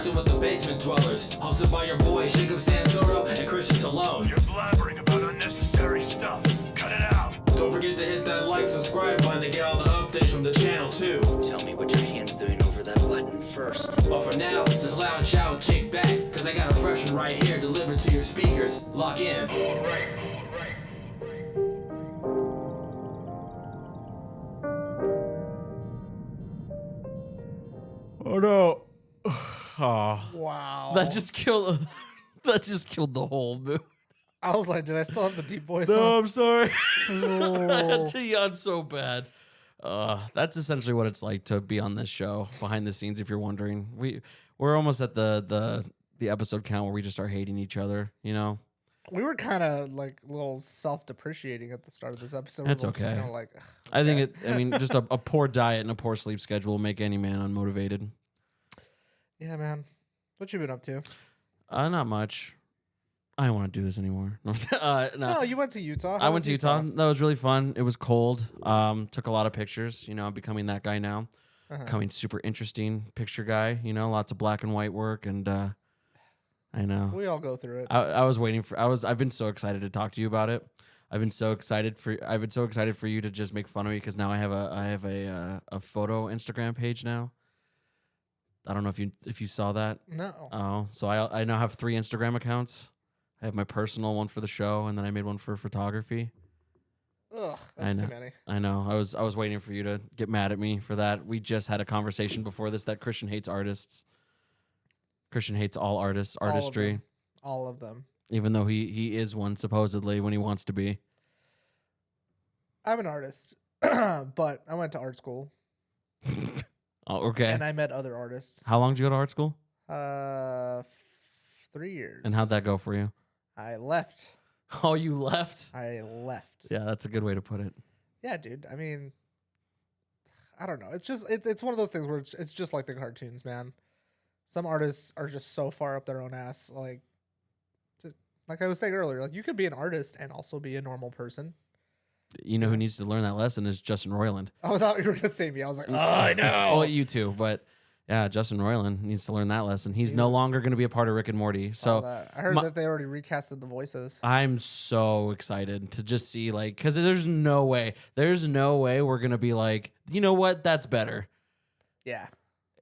Rockin' with the basement dwellers. Hosted by your boys, Jacob Santoro and Christian Talone. You're blabbering about unnecessary stuff. Cut it out. Don't forget to hit that like, subscribe button to get all the updates from the channel too. Tell me what your hand's doing over that button first. But for now, just loud shout, kick back, cause I got a fresh one right here delivered to your speakers. Lock in. Alright. Oh no. Oh, Wow. that just killed the whole mood. I was like, did I still have the deep voice No, on? I'm sorry. Oh. I had to yawn so bad. That's essentially what it's like to be on this show, behind the scenes. If you're wondering, we're almost at the episode count where we just start hating each other. You know, We were kind of like a little self-depreciating at the start of this episode. That's We were just okay. kinda like, I think just a poor diet and a poor sleep schedule will make any man unmotivated. yeah, man. What you been up to? Not much. I don't want to do this anymore. No, No, you went to Utah. How I was went to Utah. That was really fun. It was cold. Took a lot of pictures. You know, I'm becoming that guy now. Becoming super interesting picture guy. You know, lots of black and white work, and I know. We all go through it. I was waiting for. I've been so excited to talk to you about it. I've been so excited for you to just make fun of me because now I have a photo Instagram page now. I don't know if you saw that. No. Oh, so I now have 3 Instagram accounts. I have my personal one for the show, and then I made one for photography. Ugh, I that's know. too many. I know. I was waiting for you to get mad at me for that. We just had a conversation before this that Christian hates artists. Christian hates all artists, artistry, All of them. even though he is one supposedly when he wants to be. I'm an artist, but I went to art school Oh, okay. and I met other artists. How long did you go to art school? 3 years. And how'd that go for you? I left. Oh, you left? I left. Yeah, that's a good way to put it. Yeah, dude. I mean, I don't know. It's just it's one of those things where it's just like the cartoons, man. Some artists are just so far up their own ass. Like I was saying earlier, like you could be an artist and also be a normal person. You know who needs to learn that lesson is Justin Roiland. Oh, I thought you were gonna say me. I was like, oh, I know. Well, you too, but yeah, Justin Roiland needs to learn that lesson. He's no longer going to be a part of Rick and Morty. Saw So that. I heard that they already recasted the voices. I'm so excited to just see because there's no way we're going to be like, you know what, that's better. Yeah.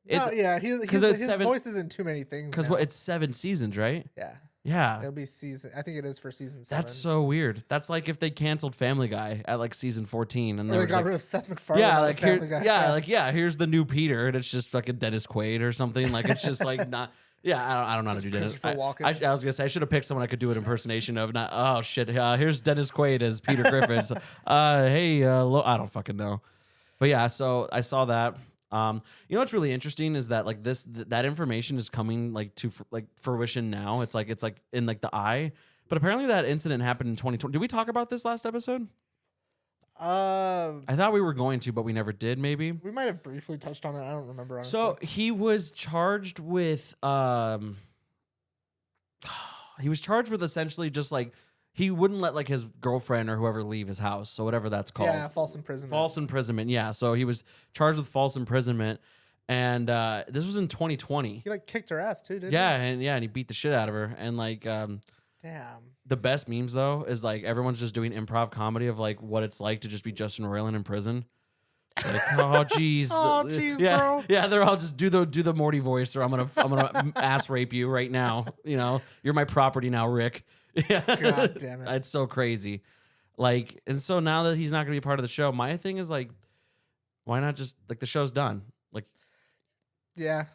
It- His voice is in too many things. Because now. it's 7 seasons, right? Yeah. Yeah. It'll be season. I think it is for season 7. That's so weird. That's like if they canceled Family Guy at like season 14 and Or they there was got rid of Seth MacFarlane. yeah, on like Family Guy. here's the new Peter, and it's just fucking Dennis Quaid or something. Like it's just like not. Yeah, I don't know how to do Dennis. Christopher Walken. I was gonna say I should have picked someone I could do an impersonation of. Not oh shit. Here's Dennis Quaid as Peter Griffin. So, hey, I don't fucking know. But yeah, so I saw that. You know what's really interesting is that like that information is coming like to fruition now. It's like in like the eye. But apparently that incident happened in 2020. Did we talk about this last episode? I thought we were going to, but we never did. Maybe we might have briefly touched on it. I don't remember. Honestly. so he was charged with essentially just like he wouldn't let like his girlfriend or whoever leave his house. So whatever that's called. Yeah, false imprisonment. False imprisonment. Yeah. So he was charged with false imprisonment. And this was in 2020. He like kicked her ass too, didn't And he beat the shit out of her. And like Damn. the best memes though is like everyone's just doing improv comedy of like what it's like to just be Justin Roiland in prison. Like, oh jeez. Oh, jeez, yeah, bro. Yeah, they're all just do the Morty voice or I'm gonna ass rape you right now. You know, you're my property now, Rick. Yeah. God damn it. It's so crazy. Like, and so now that he's not gonna be part of the show, my thing is like, why not just like the show's done? Like, Yeah,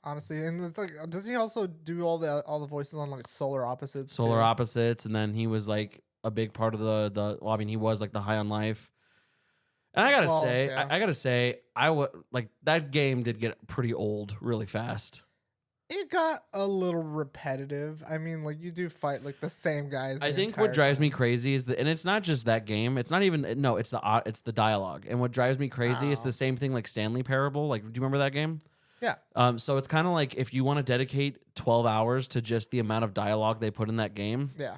honestly, and it's like, does he also do all the voices on like Solar Opposites? Solar too? Opposites, and then he was like a big part of the. Well, I mean, he was like the High on Life. And I gotta say, I would like that game did get pretty old really fast. It got a little repetitive. I mean, like you do fight like the same guys. I think what drives me crazy is that, and it's not just that game. It's not even it's the dialogue. And what drives me crazy is the same thing like Stanley Parable. Like, do you remember that game? Yeah. So it's kind of like if you want to dedicate 12 hours to just the amount of dialogue they put in that game. Yeah.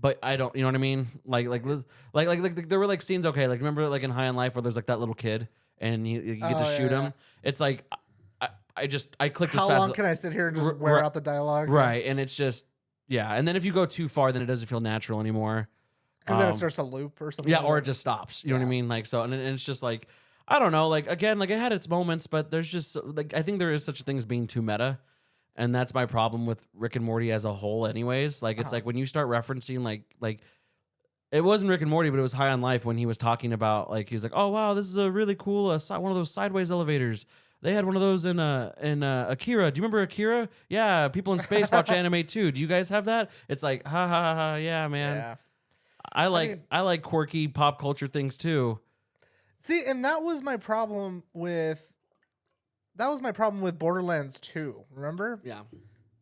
But I don't, you know what I mean? Like there were like scenes. Okay, like remember like in High on Life where there's like that little kid and you get to shoot him. It's like I clicked How as fast long as, can I sit here and just R- wear right- out the dialogue? right, and it's just and then if you go too far, then it doesn't feel natural anymore. Because then it Um, starts to loop or something. Yeah, like or it that. just stops. You know what I Yeah. mean? Like so, and it's just like I don't know. Like again, like it had its moments, but there's just like I think there is such a thing as being too meta, and that's my problem with Rick and Morty as a whole. Anyways, like it's like when you start referencing like it wasn't Rick and Morty, but it was High on Life when he was talking about like he was like, oh wow, this is a really cool one of those sideways elevators. They had one of those in Akira. Do you remember Akira? Yeah, people in space watch anime too. Do you guys have that? It's like ha ha ha, ha yeah, man. Yeah. I mean- like quirky pop culture things too. See, and that was my problem with Borderlands 2. Remember? Yeah.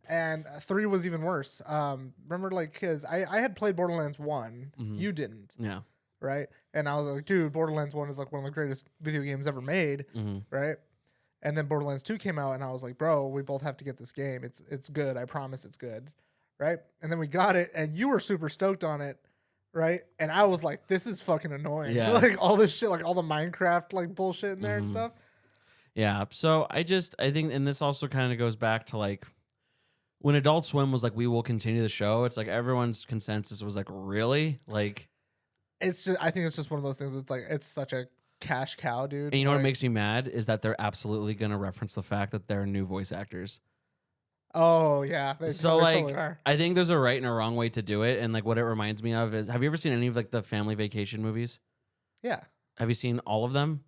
And 3 was even worse. Remember, like, because I had played Borderlands 1. Mhm. You didn't, Yeah. right? And I was like, dude, Borderlands 1 is like one of the greatest video games ever made, Mm-hmm. right? And then Borderlands 2 came out, and I was like, bro, we both have to get this game. It's good. I promise it's good, right? And then we got it, and you were super stoked on it, right? And I was like, this is fucking annoying. Yeah. Like, all this shit, like all the Minecraft, like, bullshit in there and Mhm. stuff. Yeah. So I think, and this also kind of goes back to like when Adult Swim was like, we will continue the show. It's like everyone's consensus was like, really? Like, It's just, I think it's just one of those things. It's like, it's such a cash cow, dude. and you know what Like, makes me mad is that they're absolutely going to reference the fact that they're new voice actors. Oh, yeah. They So they like, totally are. I think there's a right and a wrong way to do it. And like, what it reminds me of is, have you ever seen any of like the family vacation movies? Yeah. Have you seen all of them?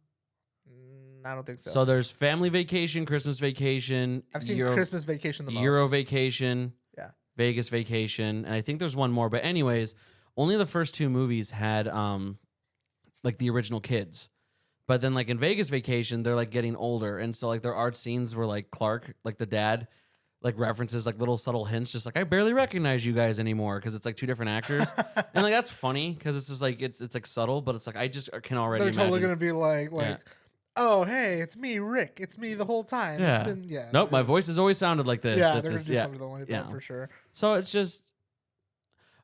I don't think so. So there's Family Vacation, Christmas Vacation, I've seen Euro, Christmas Vacation the most. Euro Vacation, Yeah. Vegas Vacation, and I think there's one more. But anyways, only the first two movies had like the original kids. But then like in Vegas Vacation, they're like getting older, and so like their art scenes were like Clark, like the dad, like references like little subtle hints, just like I barely recognize you guys anymore because it's like two different actors, and like that's funny because it's just like it's like subtle, but it's like I just can already They're imagine. totally going to be like, Yeah. oh, hey, it's me, Rick. It's me the whole time. Yeah. It's been, yeah. Nope, my voice has always sounded like this. Yeah, It's they're going just- to do something like yeah. that for sure. So it's just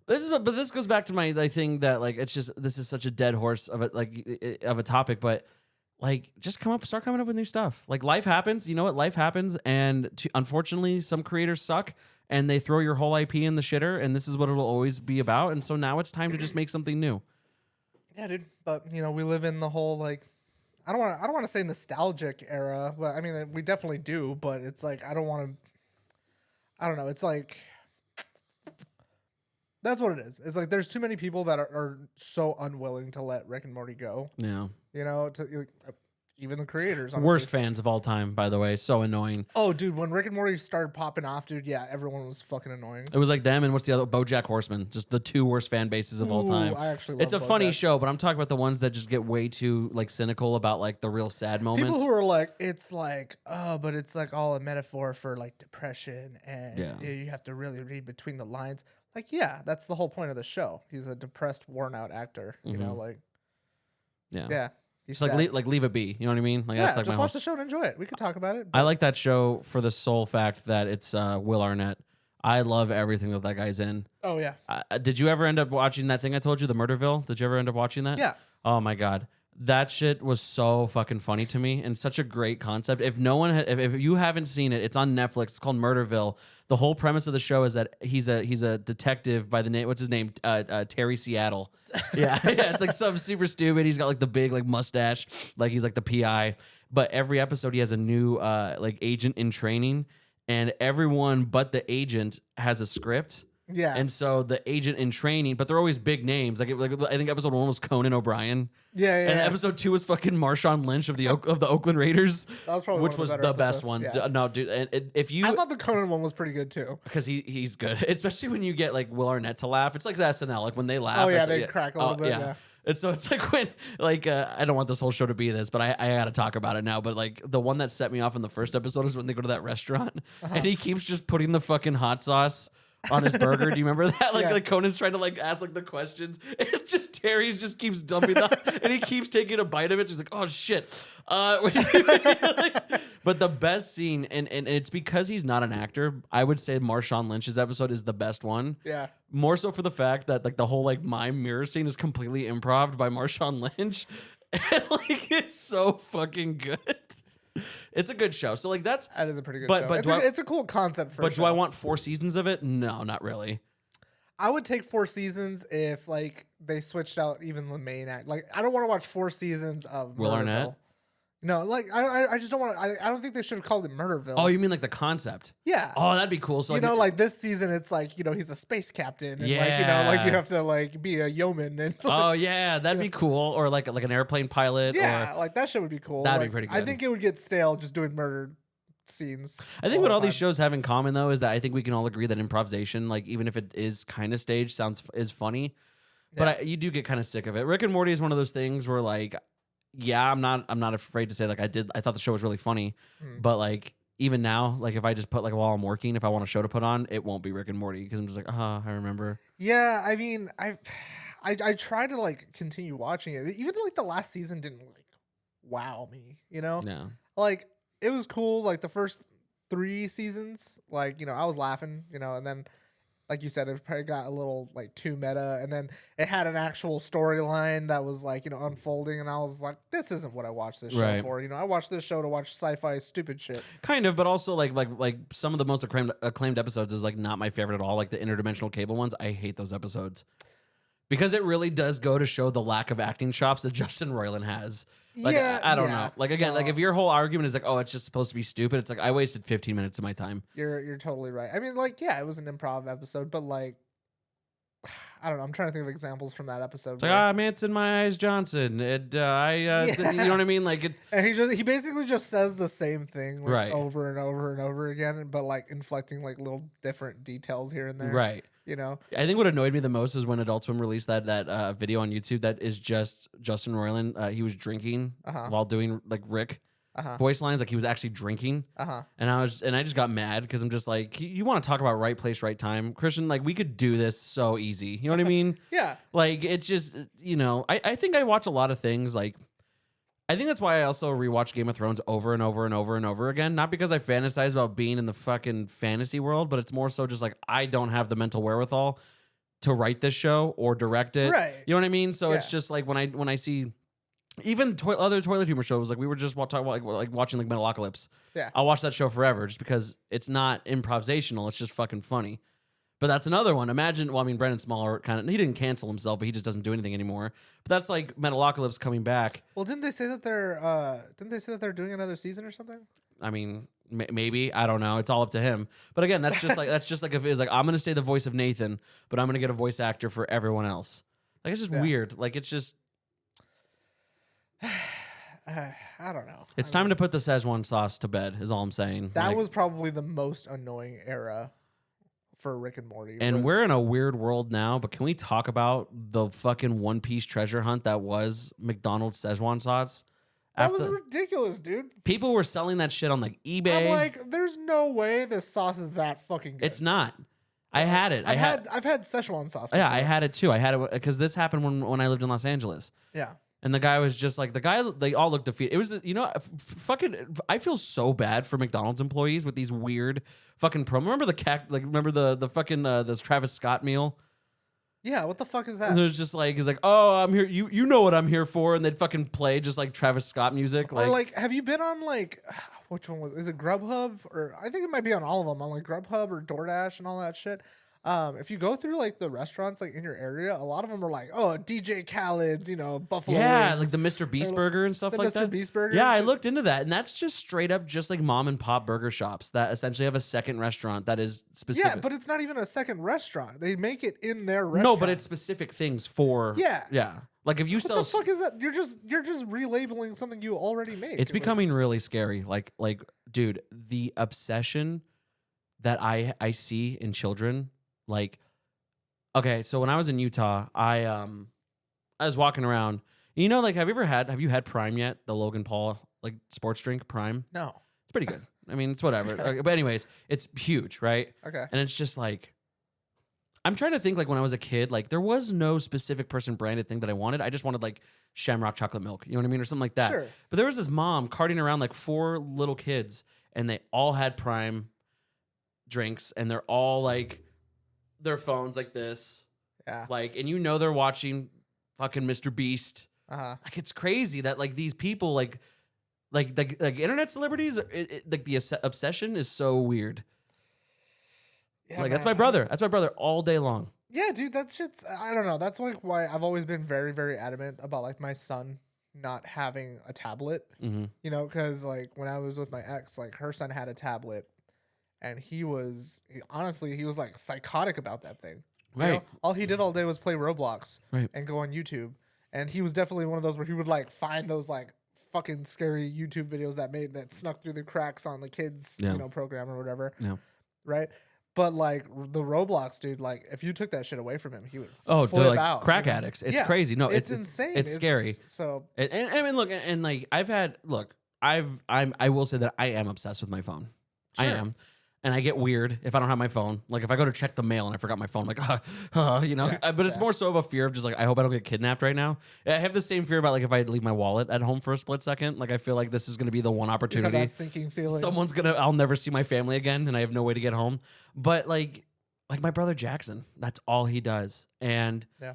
but this goes back to my like thing that like it's just this is such a dead horse of a of a topic, but like just start coming up with new stuff. Like life happens, you know what? Life happens, and unfortunately, some creators suck, and they throw your whole IP in the shitter, and this is what it'll always be about. And so now it's time to just make something new. Yeah, dude. But, you know, we live in the whole, like, I don't want to say nostalgic era, but I mean, we definitely do, but it's like, I don't know. It's like, that's what it is. It's like, there's too many people that are so unwilling to let Rick and Morty go, Yeah, you know, even the creators. Honestly. worst fans of all time, by the way. So annoying. Oh, dude, when Rick and Morty started popping off, dude, yeah, everyone was fucking annoying. It was like them and what's the other BoJack Horseman, just the two worst fan bases of all time. Ooh, I actually love It's a funny BoJack. show, but I'm talking about the ones that just get way too like cynical about like the real sad moments. People who are like, it's like, oh, but it's like all a metaphor for like depression, and Yeah. you have to really read between the lines. Like, yeah, that's the whole point of the show. He's a depressed, worn out actor. You know, like, yeah, he's Just sad. like leave it be. You know what I mean? Like yeah, that's like just my watch whole, the show and enjoy it. We could talk about it. I like that show for the sole fact that it's Will Arnett. I love everything that guy's in. Oh yeah, Did you ever end up watching that thing I told you, the Murderville? Did you ever end up watching that? yeah. Oh my god, that shit was so fucking funny to me and such a great concept. If no one, if you haven't seen it, it's on Netflix. It's called Murderville. The whole premise of the show is that he's a detective by the name, what's his name, Terry Seattle. Yeah, yeah. It's like something super stupid. He's got like the big like mustache, like he's like the PI. But every episode he has a new like agent in training, and everyone but the agent has a script. Yeah. And so the agent in training, but they're always big names. Like I think episode 1 was Conan O'Brien. Yeah. And episode 2 was fucking Marshawn Lynch of the Oakland Raiders, That was probably which one was of the better best one. episodes. Yeah. No, dude, and if you I thought the Conan one was pretty good too. because he's good, especially when you get like Will Arnett to laugh. It's like SNL, like when they laugh. Oh, yeah, it's- they crack a little bit, yeah. And so it's like when like I don't want this whole show to be this, but I gotta talk about it now. But like the one that set me off in the first episode is when they go to that restaurant and he keeps just putting the fucking hot sauce on his burger. Do you remember that? Like, Yeah. like Conan's trying to like ask like the questions. It's just Terry's just keeps dumping that and he keeps taking a bite of it. So he's like, oh shit. But the best scene, and it's because he's not an actor, I would say Marshawn Lynch's episode is the best one. Yeah. More so for the fact that like the whole like mime mirror scene is completely improv by Marshawn Lynch. And like it's so fucking good. It's a good show. So like that is a pretty good but- show. but It's, do it's a cool concept for a But show. do I want 4 seasons of it? No, not really. I would take 4 seasons if like they switched out even the main act. Like I don't want to watch 4 seasons of Will Murderville. Arnett? No, like I just don't want to. I don't think they should have called it Murderville. Oh, you mean like the concept? yeah. Oh, that'd be cool. So You know, like this season, it's like he's a space captain, and like Yeah. you have to like be a yeoman, and oh yeah, that'd be cool. Or like an airplane pilot. yeah, Or like that shit would be cool. That'd be Like, pretty I good. think it would get stale just doing murder scenes. I think what the all these time. shows have in common though is that I think we can all agree that improvisation, like even if it is kind of staged, is funny. But you do get kind of sick of it. Rick and Morty is one of those things where like, yeah, I'm not afraid to say like I thought the show was really funny, but like even now, like if I just put like while I'm working, if I want a show to put on, it won't be Rick and Morty because I'm just like, I remember. Yeah, I mean, I try to like continue watching it. Even like the last season didn't like wow me, Yeah. Like it was cool. Like the first 3 seasons, like I was laughing, and then like you said, it probably got a little like too meta, and then it had an actual storyline that was like unfolding, and I was like, this isn't what I watched this show Right. for. I watched this show to watch sci-fi stupid shit. Kind of, but also like some of the most acclaimed episodes is like not my favorite at all. Like the interdimensional cable ones, I hate those episodes because it really does go to show the lack of acting chops that Justin Roiland has. Like Yeah, I don't yeah. know. Like again, like No. if your whole argument is like, oh, it's just supposed to be stupid, it's like I wasted 15 minutes of my time. You're totally right. I mean, like, yeah, it was an improv episode, but like, I don't know. I'm trying to think of examples from that episode. It's like Manson, my eyes, Johnson. You know what I mean? Like it. And he basically just says the same thing like, Right. over and over and over again, but like inflecting like little different details here and there. Right. I I think what annoyed me the most is when Adult Swim released that video on YouTube that is just Justin Roiland. He was drinking while doing like Rick voice lines, like he was actually drinking. And I just got mad because I'm just like, you want to talk about right place, right time, Christian? Like we could do this so easy. You know what I mean? Yeah. Like it's just I think I watch a lot of things like. I think that's why I also rewatch Game of Thrones over and over and over and over again. Not because I fantasize about being in the fucking fantasy world, but it's more so just like I don't have the mental wherewithal to write this show or direct it. Right. You know what I mean? So it's Yeah. just like when I see even other toilet humor shows, like we were just talking about like watching like Metalocalypse. Yeah. I'll watch that show forever just because it's not improvisational. It's just fucking funny. But that's another one. Imagine, well, I mean, Brendan Smaller he didn't cancel himself, but he just doesn't do anything anymore. But that's like Metalocalypse coming back. Well, didn't they say that they're doing another season or something? I mean, maybe, I don't know. It's all up to him. But again, that's just like if it's like I'm gonna say the voice of Nathan, but I'm gonna get a voice actor for everyone else. Like it's just weird. Like it's just I don't know. it's time to put the Szechuan sauce to bed. Is all I'm saying. That Like, was probably the most annoying era for Rick and Morty. and was- we're in a weird world now. But can we talk about the fucking One Piece treasure hunt that was McDonald's Szechuan sauce? that was ridiculous, dude. People were selling that shit on like eBay. I'm like, there's no way this sauce is that fucking good. It's not. I had it. I've had Szechuan sauce. Yeah, before. I had it too. I had it because this happened when I lived in Los Angeles. Yeah. And the guy was just like they all looked defeated. It was fucking. I feel so bad for McDonald's employees with these weird fucking promo. Remember the fucking this Travis Scott meal? Yeah. What the fuck is that? And it was just like he's like, oh, I'm here. You know what I'm here for, and they'd fucking play just like Travis Scott music. Or like, have you been on like, which one is it? Grubhub, or I think it might be on all of them, on like Grubhub or DoorDash and all that shit. If you go through like the restaurants like in your area, a lot of them are like, oh, DJ Khaled's, Buffalo. Yeah, wings, like the Mr. Beast burger and stuff the like Mr. that. Beast burger Yeah, and I shit. looked into that, and that's just straight up just like mom and pop burger shops that essentially have a second restaurant that is specific. Yeah, but it's not even a second restaurant. They make it in their restaurant. no, but it's specific things for yeah. Like if you what sell, the fuck is that? You're just relabeling something you already made. it's becoming really scary. Like dude, the obsession that I see in children, like. Okay, so when I was in Utah, I was walking around. Like, have you had Prime yet? The Logan Paul like sports drink Prime. No. It's pretty good. I mean, it's whatever. Okay, but anyways, it's huge, right? Okay. And it's just like, I'm trying to think like when I was a kid, like there was no specific person branded thing that I wanted. I just wanted like Shamrock chocolate milk, you know what I mean, or something like that. Sure. But there was this mom carting around like 4 little kids, and they all had Prime drinks, and they're all like. Their phones like this, Yeah. like, and they're watching fucking Mr. Beast. Uh-huh. Like, it's crazy that like these people like like internet celebrities, like the obsession is so weird. Yeah, Like that's man, my brother. That's my brother all day long. Yeah, dude, that shit's. I don't know. That's like why I've always been very, very adamant about like my son not having a tablet. Mm-hmm. You know, because like when I was with my ex, like her son had a tablet, and honestly, he was like psychotic about that thing. You know? Right. All he did all day was play Roblox Right. and go on YouTube, and he was definitely one of those where he would like find those like fucking scary YouTube videos that snuck through the cracks on the kids program or whatever. Yeah. Right. But like the Roblox dude, like if you took that shit away from him, he would Oh, flip they're like out. crack addicts. It's crazy. No, it's insane. It's scary. So And I mean, look, and like I will say that I am obsessed with my phone. I Sure. am. And I get weird if I don't have my phone. Like if I go to check the mail and I forgot my phone, I'm like, you know. Yeah, But it's more so of a fear of just like I hope I don't get kidnapped right now. I have the same fear about like if I leave my wallet at home for a split second. Like I feel like this is going to be the one just have opportunity. that sinking feeling. I'll never see my family again, and I have no way to get home. But like my brother Jackson, that's all he does. And Yeah.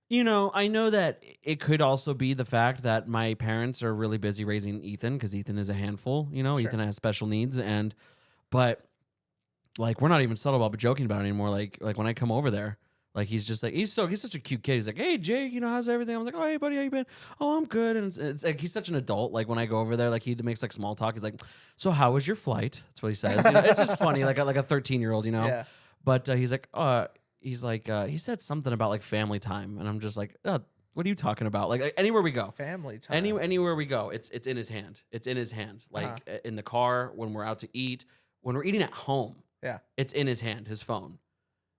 you know, I know that it could also be the fact that my parents are really busy raising Ethan because Ethan is a handful. You know, Sure. Ethan has special needs, but like we're not even subtle about joking about it anymore. Like when I come over there, like he's just like he's such a cute kid. He's like, hey Jake, you know, how's everything? I was like, oh hey buddy, how you been? Oh, I'm good. And it's like he's such an adult. Like when I go over there, like he makes like small talk. He's like, so how was your flight? That's what he says. You know, it's just funny, like a 13-year-old, you know. Yeah. But he's like he said something about like family time, and I'm just like, what are you talking about? Like anywhere we go, Family time. anywhere we go, it's in his hand. It's in his hand. Like in the car, when we're out to eat, when we're eating at home. Yeah. It's in his hand, his phone.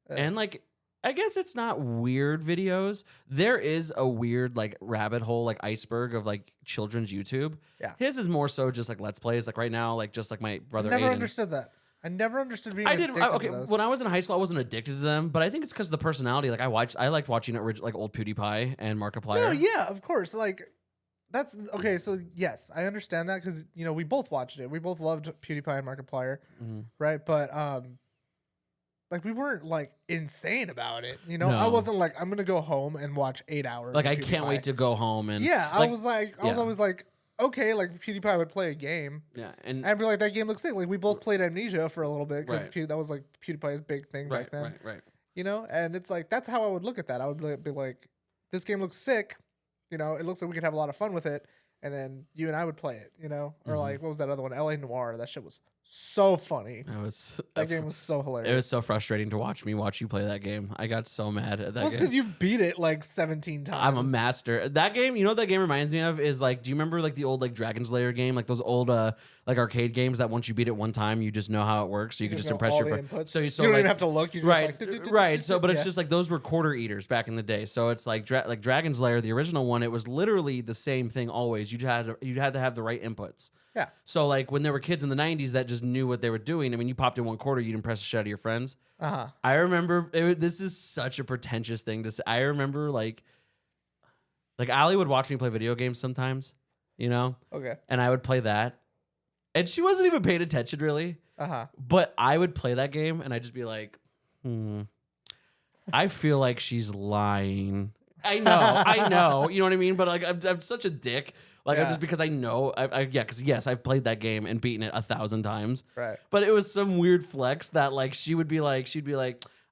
And like I guess it's not weird videos. There is a weird like rabbit hole, like iceberg of like children's YouTube. Yeah. His is more so just like Let's Plays, like right now, like just like my brother Never Aiden. understood that. I never understood being I addicted did okay. to those. When I was in high school, I wasn't addicted to them, but I think it's because of the personality. Like I liked watching like old PewDiePie and Markiplier. No, yeah, of course. Like that's okay. So yes, I understand that because you know we both watched it. We both loved PewDiePie and Markiplier, right? But like we weren't like insane about it. You know, I No. wasn't like I'm gonna go home and watch 8 hours. Like of I can't PewDiePie. wait to go home and Yeah, I was yeah. always like, okay, like PewDiePie would play a game. yeah, and I'd be like, that game looks sick. Like we both played Amnesia for a little bit because Right. that was like PewDiePie's big thing back then. right. You know, and it's like that's how I would look at that. I would be like, this game looks sick. You know, it looks like we could have a lot of fun with it. And then you and I would play it. You know, or like what was that other one? LA Noire. That shit was so funny. That game was so hilarious. It was so frustrating to watch you play that game. I got so mad at that Well, it's game. because you've beat it like 17 times. I'm a master. That game, you know what that game reminds me of is like, do you remember like the old like Dragon's Lair game? Like those old like arcade games that once you beat it one time, you just know how it works. So you can just know impress all your the friends. inputs. So You don't like, even have to look. You're right, just like, right. So, but it's yeah. just like those were quarter eaters back in the day. So it's like like Dragon's Lair, the original one. It was literally the same thing always. You had to have the right inputs. Yeah. So like when there were kids in the 90s that just knew what they were doing. I mean, you popped in one quarter, you'd impress the shit out of your friends. I remember this is such a pretentious thing to say. I remember like Allie would watch me play video games sometimes, you know, Okay. and I would play that, and she wasn't even paying attention really. But I would play that game, and I'd just be like, I feel like she's lying. I know, you know what I mean. But like, I'm such a dick. Like, Yeah. just because I know, because yes, I've played that game and beaten it 1,000 times. Right. But it was some weird flex that like she'd be like,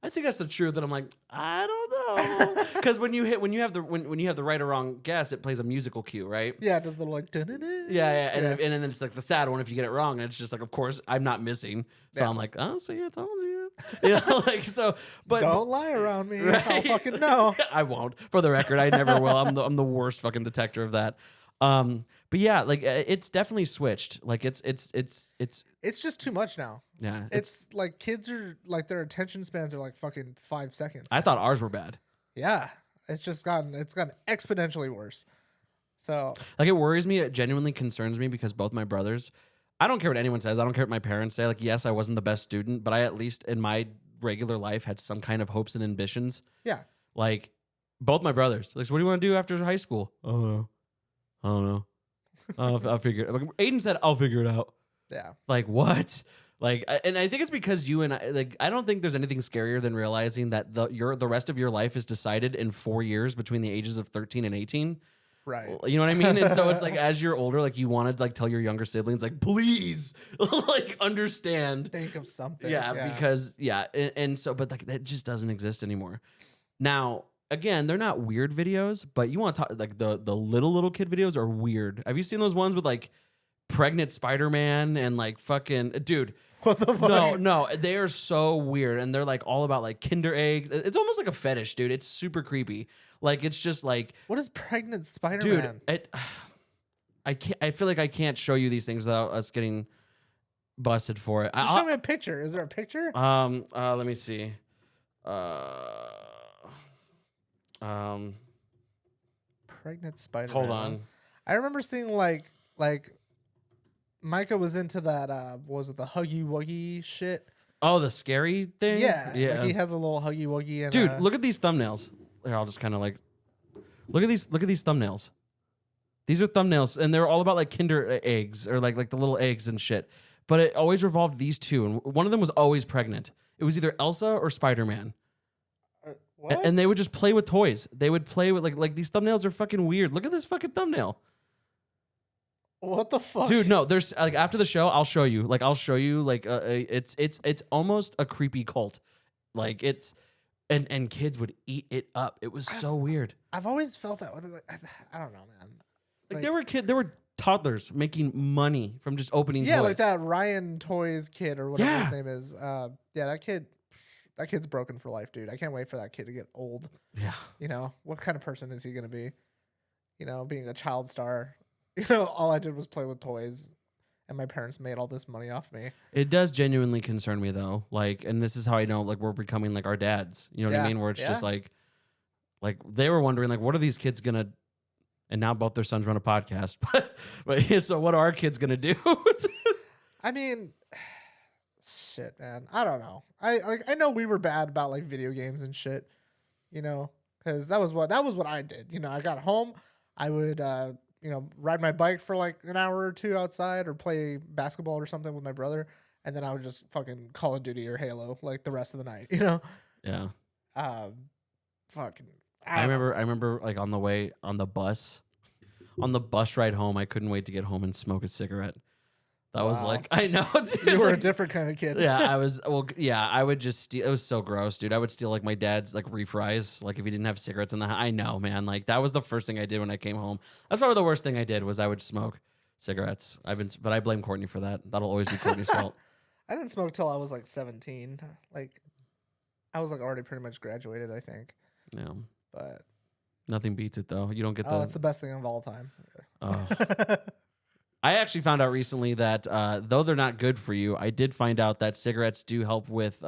I think that's the truth, and I'm like, I don't know, because when you have the right or wrong guess, it plays a musical cue, right? Yeah, it does the little like. dun-dun-dun. Yeah, and then it's like the sad one if you get it wrong, and it's just like, of course, I'm not missing, so Yeah. I'm like, oh, see, I told you, you know, like so. But Don't lie around me. I'll Right? fucking know. I won't. For the record, I never will. I'm the worst fucking detector of that. But yeah, like it's definitely switched. Like it's It's just too much now. yeah. It's like kids are like their attention spans are like fucking 5 seconds. I thought ours were bad. Yeah, it's gotten exponentially worse. So Like it worries me. It genuinely concerns me because both my brothers. I don't care what anyone says. I don't care what my parents say. Like yes, I wasn't the best student, but I at least in my regular life had some kind of hopes and ambitions. yeah, Like both my brothers. Like, so what do you want to do after high school? I don't know. I'll figure it. Like, Aiden said, I'll figure it out. yeah, Like what? Like, and I think it's because you and I, like, I don't think there's anything scarier than realizing that the rest of your life is decided in 4 years between the ages of 13 and 18. Right. You know what I mean? And so it's like as you're older, like you want to like tell your younger siblings, like, please, like understand. Think of something. Yeah, because and so, but like that just doesn't exist anymore. Now, again, they're not weird videos, but you want to talk like the little kid videos are weird. Have you seen those ones with like pregnant Spider-Man and like fucking dude? What the fuck? No, they are so weird, and they're like all about like Kinder eggs. It's almost like a fetish, dude. It's super creepy. Like it's just like, What is pregnant Spider-Man? dude. I can't. I feel like I can't show you these things without us getting busted for it. Just show me a picture. Is there a picture? Let me see. Pregnant Spider-Man. Hold on. I remember seeing like Micah was into that. What was it, the Huggy Wuggy shit? Oh, the scary thing. Yeah. yeah. Like he has a little Huggy Wuggy. And, Dude, look at these thumbnails. Here, I'll just kind of like look at these thumbnails. These are thumbnails, and they're all about like Kinder eggs or like the little eggs and shit. But it always revolved these two, and one of them was always pregnant. It was either Elsa or Spider-Man. What? And they would just play with toys. They would play with like these thumbnails are fucking weird. Look at this fucking thumbnail. What the fuck? Dude, no, there's like after the show, I'll show you. Like it's almost a creepy cult. Like it's and kids would eat it up. It was so weird. I've always felt that way. I don't know, man. Like there were toddlers making money from just opening Yeah, toys. like that Ryan Toys kid or whatever Yeah. his name is. Yeah, that kid's broken for life, dude. I can't wait for that kid to get old. Yeah. You know, what kind of person is he going to be? You know, being a child star. You know, all I did was play with toys, and my parents made all this money off me. It does genuinely concern me though. Like, and this is how I know like we're becoming like our dads. You know what I Yeah. mean? Where it's just Yeah. like they were wondering like what are these kids gonna and now both their sons run a podcast. But yeah, so what are our kids gonna do? I mean, shit, man. I don't know. I know we were bad about like video games and shit, you know, because that was what I did. You know, I got home, I would ride my bike for like an hour or two outside or play basketball or something with my brother, and then I would just fucking Call of Duty or Halo like the rest of the night. You know, Yeah. fucking. I remember like on the bus ride home, I couldn't wait to get home and smoke a cigarette. That was Wow. like, I know. Dude, You were a like, different kind of kid. yeah, I would just steal. It was so gross, dude. I would steal like my dad's like refries. Like if he didn't have cigarettes in the house. I know, man. Like that was the first thing I did when I came home. That's probably the worst thing I did was I would smoke cigarettes. But I blame Courtney for that. That'll always be Courtney's fault. I didn't smoke till I was like 17. Like, I was like already pretty much graduated, I think. Yeah. But Nothing beats it though. You don't get it's the best thing of all time. I actually found out recently that though they're not good for you, I did find out that cigarettes do help with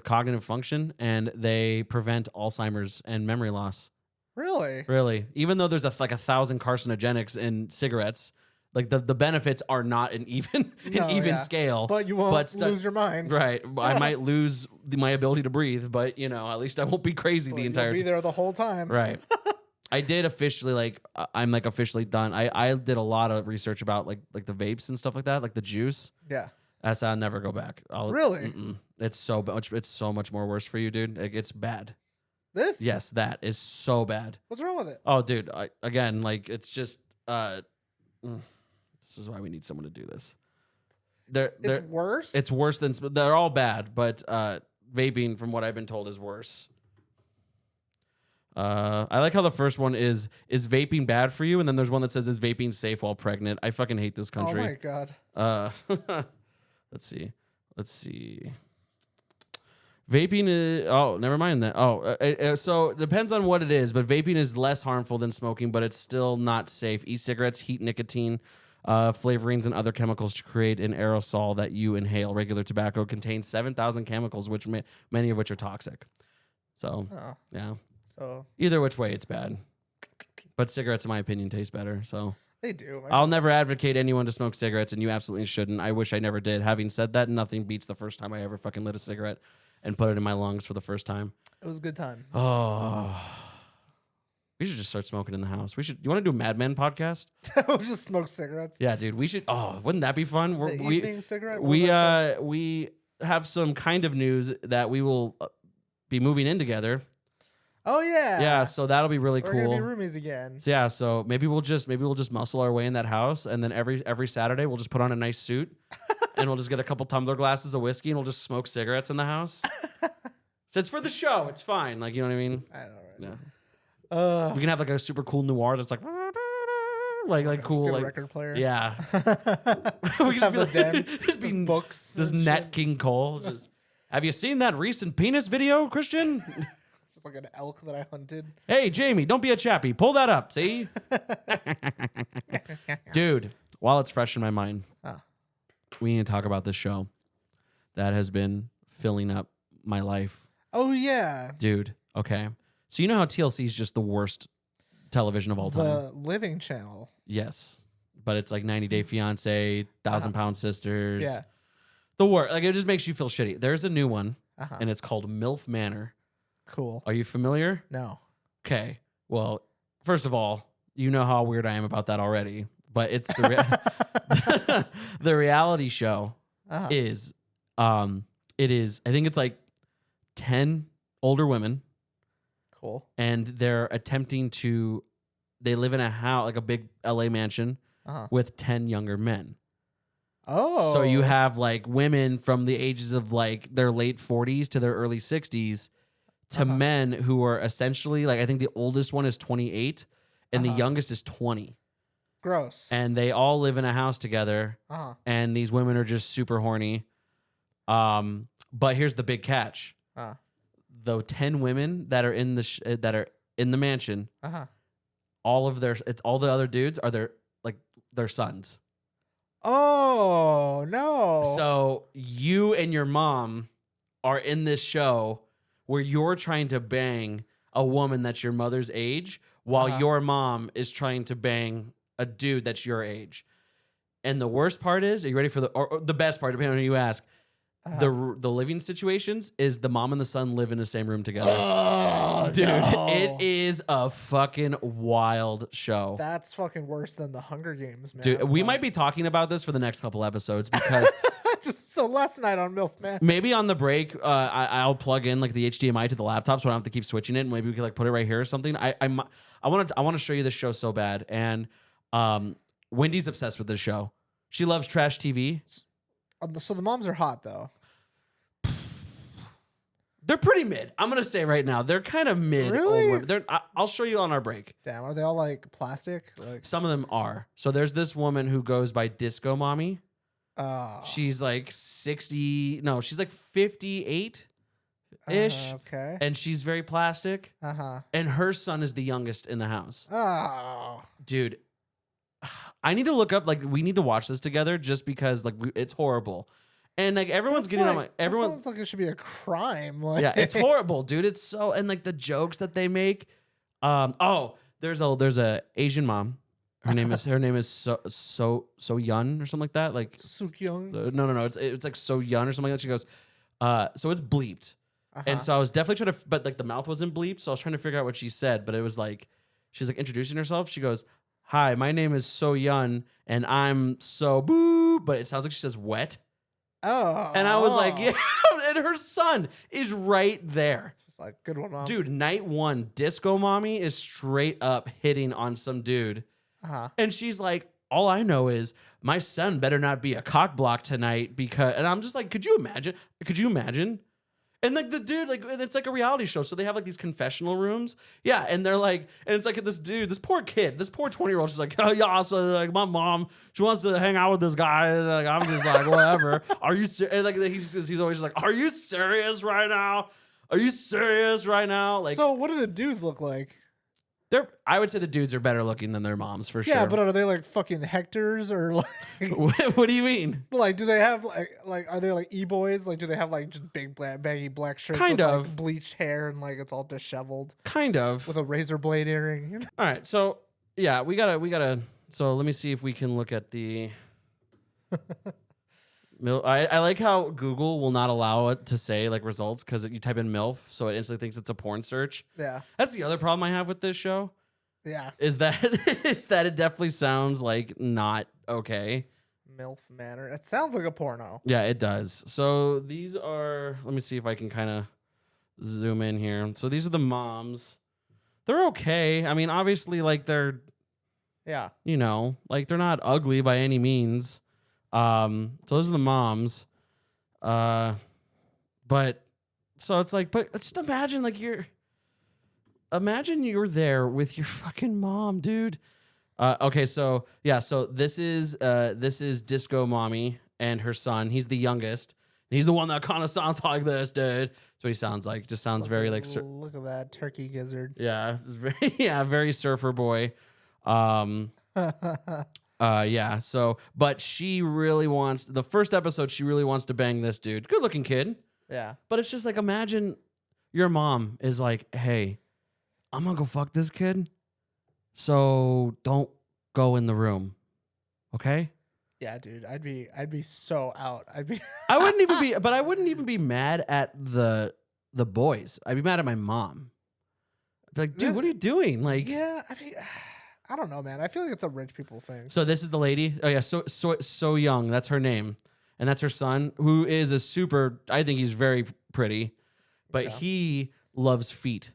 cognitive function and they prevent Alzheimer's and memory loss. Really? Really, even though there's like 1,000 carcinogenics in cigarettes, like the benefits are not an even scale. But you won't lose your mind. Right, I might lose my ability to breathe, but at least I won't be crazy the entire You'll be there the whole time. Right. I did officially I'm like officially done. I did a lot of research about like the vapes and stuff like that, like the juice. Yeah. That's I'll never go back. Really? It's so much more worse for you, dude. Like, it's bad. This? Yes, that is so bad. What's wrong with it? Oh, dude. Again, like it's just this is why we need someone to do this. It's worse. It's worse than they're all bad, but vaping, from what I've been told, is worse. I like how the first one is vaping bad for you, and then there's one that says is vaping safe while pregnant. I fucking hate this country. Oh my god. Let's see. Vaping is never mind that. So it depends on what it is, but vaping is less harmful than smoking, but it's still not safe. E-cigarettes heat nicotine, flavorings, and other chemicals to create an aerosol that you inhale. Regular tobacco contains 7,000 chemicals, which many of which are toxic. So yeah. So either which way, it's bad. But cigarettes, in my opinion, taste better. So they do. I'll never advocate anyone to smoke cigarettes, and you absolutely shouldn't. I wish I never did. Having said that, nothing beats the first time I ever fucking lit a cigarette and put it in my lungs for the first time. It was a good time. Oh, we should just start smoking in the house. You want to do a Mad Men podcast? We'll just smoke cigarettes. Yeah, dude. We should. Oh, wouldn't that be fun? Evening cigarette. What was that show? We have some kind of news that we will be moving in together. Oh yeah. Yeah, so that'll be really We're cool. gonna be roomies again. So yeah, so maybe we'll just muscle our way in that house, and then every Saturday we'll just put on a nice suit, and we'll just get a couple tumbler glasses of whiskey, and we'll just smoke cigarettes in the house. So it's for the show. It's fine. Like, you know what I mean? I know, right? Yeah. We can have like a super cool noir that's like cool, Just get a like record player. yeah. We have the den. just be Just books. just and Nat shit. King Cole. Just have you seen that recent penis video, Christian? Just like an elk that I hunted. Hey, Jamie, don't be a chappy. Pull that up. See, dude. While it's fresh in my mind, we need to talk about this show that has been filling up my life. Oh yeah. Dude, okay. So you know how TLC is just the worst television of all time? The Living Channel. Yes. But it's like 90 Day Fiancé, 1,000 Pound Sisters. Yeah. The worst. Like, it just makes you feel shitty. There's a new one, Uh-huh. and it's called MILF Manor. Cool. Are you familiar? No. Okay. Well, first of all, you know how weird I am about that already. But it's the the reality show is it is, I think it's like 10 older women. Cool. And they're attempting to, they live in a house, like a big LA mansion with 10 younger men. Oh. So you have like women from the ages of like their late 40s to their early 60s to men who are essentially like, I think the oldest one is 28 and the youngest is 20. Gross. And they all live in a house together. And these women are just super horny. But here's the big catch. The 10 women that are in the that are in the mansion, all the other dudes are their sons. Oh no! So you and your mom are in this show where you're trying to bang a woman that's your mother's age, while your mom is trying to bang a dude that's your age. And the worst part is, are you ready for or the best part? Depending on who you ask. The living situations is the mom and the son live in the same room together. Oh, dude, no. it is a fucking wild show. That's fucking worse than the Hunger Games, man. Dude, we might be talking about this for the next couple episodes because just so last night on MILF, man. maybe on the break, I'll plug in like the HDMI to the laptop so I don't have to keep switching it. And maybe we could like put it right here or something. I want to show you this show so bad. And Wendy's obsessed with this show. She loves trash TV. So the moms are hot though. They're pretty mid. I'm gonna say right now, they're kind of mid. Really? Old women. I'll show you on our break. Damn, are they all like plastic? Like, Some of them are. So there's this woman who goes by Disco Mommy. She's like 60. No, she's like 58 ish. okay. And she's very plastic. And her son is the youngest in the house. Oh. Dude, I need to look up, like, we need to watch this together just because, like, it's horrible. And, like, everyone's getting on my, everyone. Sounds like it should be a crime. Like, yeah, it's horrible, dude. It's so, and, like, the jokes that they make. There's a Asian mom. Her name is So Yun or something like that. Like Sukyung. No. It's like So Yun or something like that. She goes, so it's bleeped. And so I was definitely trying to, but like the mouth wasn't bleeped. So I was trying to figure out what she said, but it was like, she's like introducing herself. She goes, "Hi, my name is So Yun and I'm so boo," but it sounds like she says wet. Oh. And I was like, yeah. And her son is right there. It's like, good one, mom. Dude, night one, Disco Mommy is straight up hitting on some dude. And she's like, all I know is my son better not be a cock block tonight because, and I'm just like, could you imagine? And like the dude, like, and it's like a reality show. So they have like these confessional rooms. Yeah. And they're like, and it's like this dude, this poor kid, this poor 20-year-old, she's like, oh yeah, so like my mom, she wants to hang out with this guy. And like, I'm just like, whatever. Are you and like, he's always just like, are you serious right now? Are you serious right now? Like, so what do the dudes look like? I would say the dudes are better looking than their moms for sure. Yeah, but are they like fucking Hectors or like? What do you mean? Like, do they have like are they like e-boys? Like, do they have like just big baggy black shirts Kind with of. like bleached hair and like it's all disheveled Kind of. with a razor blade earring? All right, so yeah, we gotta. So let me see if we can look at the. I like how Google will not allow it to say like results because you type in MILF, so it instantly thinks it's a porn search. Yeah. That's the other problem I have with this show. Yeah. Is that it definitely sounds like not okay. MILF Manor. It sounds like a porno. Yeah, it does. So these are. Let me see if I can kind of zoom in here. So these are the moms. They're okay. I mean, obviously, like they're, Yeah. you know, like they're not ugly by any means. So those are the moms. But so it's like, but just imagine like imagine you're there with your fucking mom, dude. Okay, so yeah, so this is Disco Mommy and her son. He's the youngest. He's the one that kind of sounds like this, dude. That's what he sounds like. Just sounds very like Look at that turkey gizzard. yeah, it's very very surfer boy. Yeah, so but she really wants the first episode, she really wants to bang this dude. Good looking kid. Yeah. But it's just like imagine your mom is like, "Hey, I'm gonna go fuck this kid. So don't go in the room. Okay?" Yeah, dude. I'd be so out. I wouldn't even be mad at the boys. I'd be mad at my mom. I'd be like, dude, what are you doing? Like, yeah, I mean, I don't know, man. I feel like it's a rich people thing. so this is the lady. Oh yeah, so young. That's her name, and that's her son, who is a super. I think he's very pretty, but Yeah. he loves feet.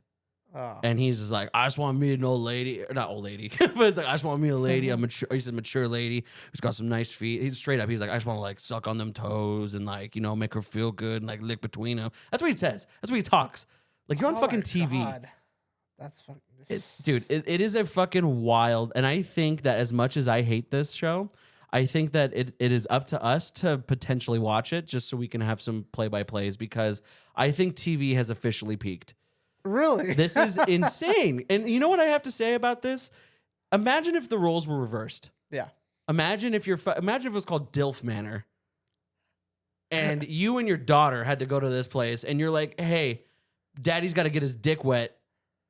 Oh. And he's just like, I just want to meet an old lady, or not old lady, but it's like, I just want to meet a lady, he's a mature lady who's got some nice feet. He's straight up. He's like, I just want to like suck on them toes and like, you know, make her feel good and like lick between them. That's what he says. That's what he talks. Like you're on Oh fucking my TV. God. That's fucking. It's dude, it is a fucking wild. And I think that as much as I hate this show, I think that it is up to us to potentially watch it just so we can have some play-by-plays because I think TV has officially peaked. Really? This is insane. And you know what I have to say about this? Imagine if the roles were reversed. Yeah. Imagine if imagine if it was called DILF Manor. And you and your daughter had to go to this place and you're like, "Hey, daddy's got to get his dick wet